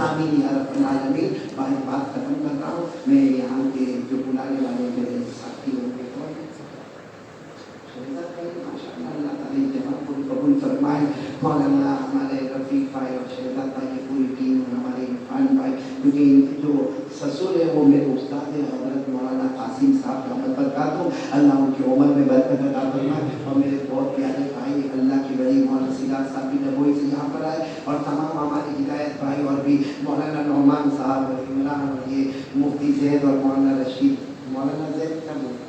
آمین یا رب العالمین. بات ختم کر رہا ہوں. میں یہاں کے جو بلانے والے میرے ساتھی ہوں گے اللہ تعالیٰ جماعت کو قبول فرمائے. مولانا ہمارے رفیق بھائی اور شہزاد بھائی کی پوری ٹیم اور ہمارے عرفان بھائی, کیونکہ جو سسر ہے وہ میرے استاد ہیں حضرت مولانا قاسم صاحب کا میں برکات ہوں. اللہ ان کی عمر میں برکت عطا فرمائے. اور میرے بہت پیارے بھائی اللہ کی بڑی مولانا سیدار صاحب کی نبوی سے یہاں پر آئے, اور تمام ہمارے ہدایت بھائی اور بھی مولانا نعمان صاحب اور عمران اور یہ مفتی زید اور مولانا رشید. مولانا زید کیا بولتے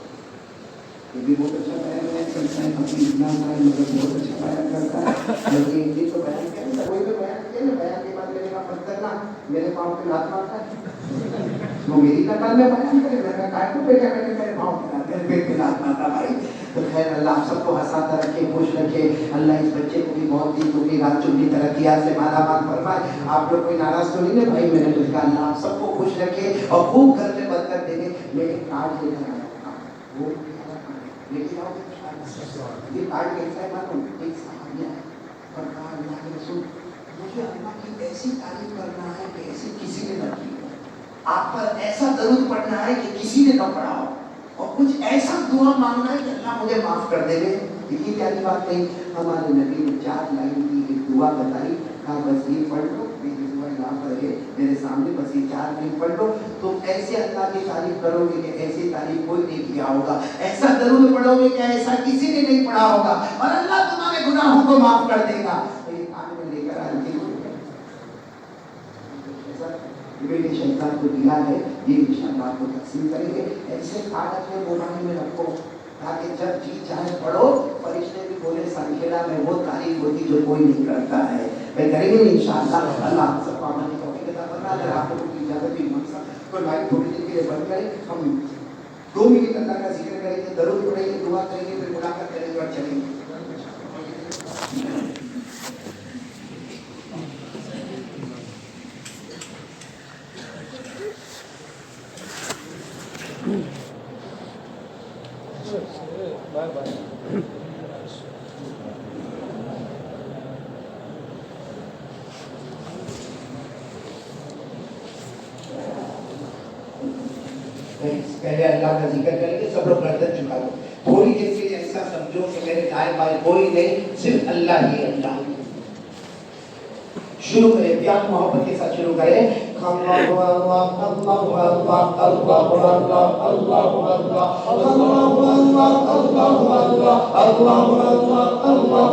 یہ بھی بہت اچھا بیان کرتا ہے. اپنی اسلام کا مطلب بہت اچھا بیان کرتا ہے. لیکن ہندی تو بیان کیا نہیں, کوئی بھی بیان کیا نا, بیان کے بعد میرے کا مت کرنا میرے پاؤں پہ لات مارتا ہے. وہ میری نقل میں بیان کرے, میں کہا کو بیٹھے بیٹھے میرے پاؤں پہ لات, میرے پیٹ پہ لات مارتا بھائی. تو خیر اللہ آپ سب کو ہنساتا رکھے, خوش رکھے. اللہ اس بچے کو بھی بہت دن دگنی رات چگنی ترقیات سے مالا مال فرمائے. آپ لوگ کوئی ناراض تو نہیں نا بھائی, میں نے کہا اللہ آپ سب کو خوش رکھے اور خوب گھر میں برکت دے. میں ایک کارڈ لے کر آیا, وہ لیکن یہ کارڈ کیسا ہے معلوم, ایک صحابی ہے اور کہا اللہ کے رسول مجھے اللہ کی ایسی تعریف کرنا ہے کہ ایسی کسی نے نہ کی ہو, آپ پر ایسا درود پڑھنا ہے کہ کسی نے نہ پڑھا ہو, اور کچھ ایسا دعا مانگنا ہے کہ اللہ مجھے معاف کر دے. اتنی پیاری بات کہی. ہمارے نبی نے 4 لائن کی ایک دعا بتائی, کہا بس یہ پڑھ لو, میری دعا یہاں پر ہے میرے سامنے, بس یہ 4 لائن پڑھ لو. تم ایسے اللہ کی تعریف کرو گے کہ ایسی تعریف کوئی نہیں کیا ہوگا, ایسا درود پڑھو گے کہ ایسا کسی نے نہیں پڑھا ہوگا, اور اللہ تمہارے گناہوں کو معاف کر دے گا. تو یہ کان میں لے کر آئے شیطان کو دیا ہے, یہ انشاءاللہ آپ کو تقسیم کریں گے. ایسے کارڈ اپنے موبائل میں رکھو تاکہ جب جی چاہے پڑھو, فرشتے بھی بولے سنکھیلا میں وہ تعریف ہوتی جو کوئی نہیں کرتا ہے. میں کریں گے انشاءاللہ. اللہ سب کو عمل توفیق عطا فرمائے. اگر آپ لوگوں کی اجازت بھی مقصد کوئی بھائی تھوڑی دیر کے لیے بند کریں, ہم 2 منٹ اللہ کا ذکر کریں گے, درود پڑھیں گے, دعا کریں گے, پھر ملاقات کریں گے اور چلیں گے. Bye bye. پہلے اللہ کا ذکر کریں گے, سب لوگ گردن جھکا دو. تھوڑی دیر کے لیے ایسا سمجھو کہ میرے دائیں بائیں کوئی نہیں, صرف اللہ ہی اللہ. شروع کریں, پیار محبت کے ساتھ شروع کریں. اللہ اللہ اللہ اللہ اللہ اللہ اللہ اللہ اللہ اللہ اللہ اللہ اللہ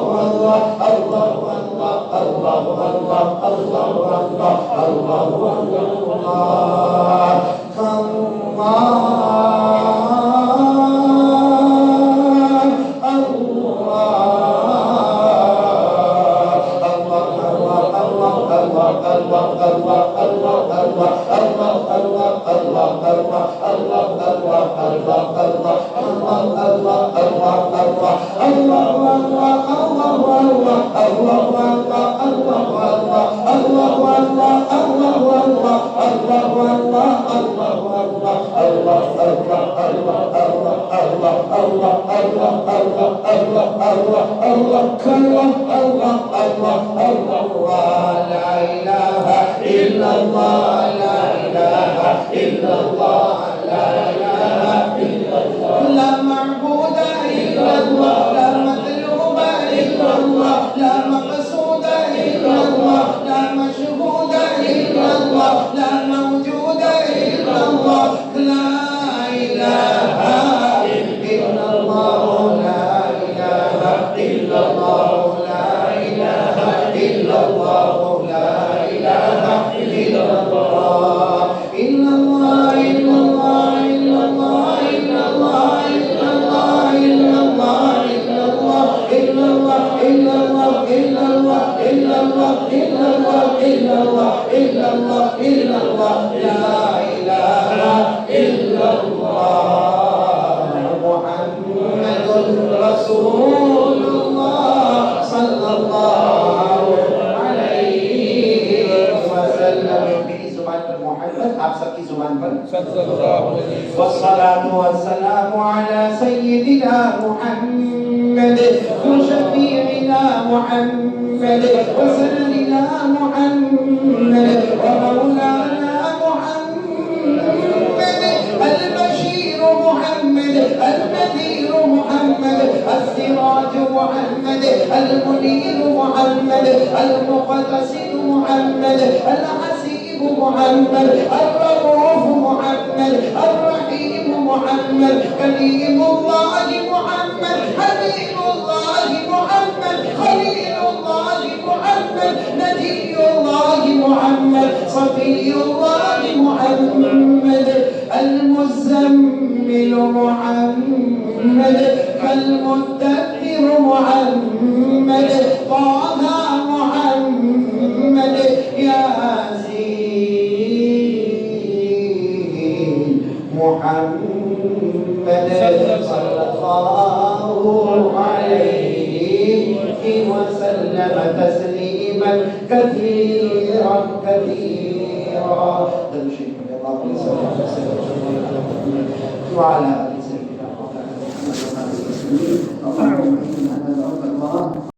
والصلاة والسلام على سيدنا محمد وشفيعنا محمد محمد وسيدنا محمد ومولانا محمد البشير محمد النذير محمد السراج محمد المنير محمد المقتصد محمد الحسيب محمد الرؤوف محمد الرحيم محمد كريم الله محمد حبيب الله محمد خليل الله محمد نبي الله محمد صفي الله محمد المزمل محمد كالمدثر محمد طه محمد ياسين محمد صلى الله عليه وسلم تسليما كثيرا كثيرا. وعلى آل سيدنا محمد. اللهم إنا نسألك الله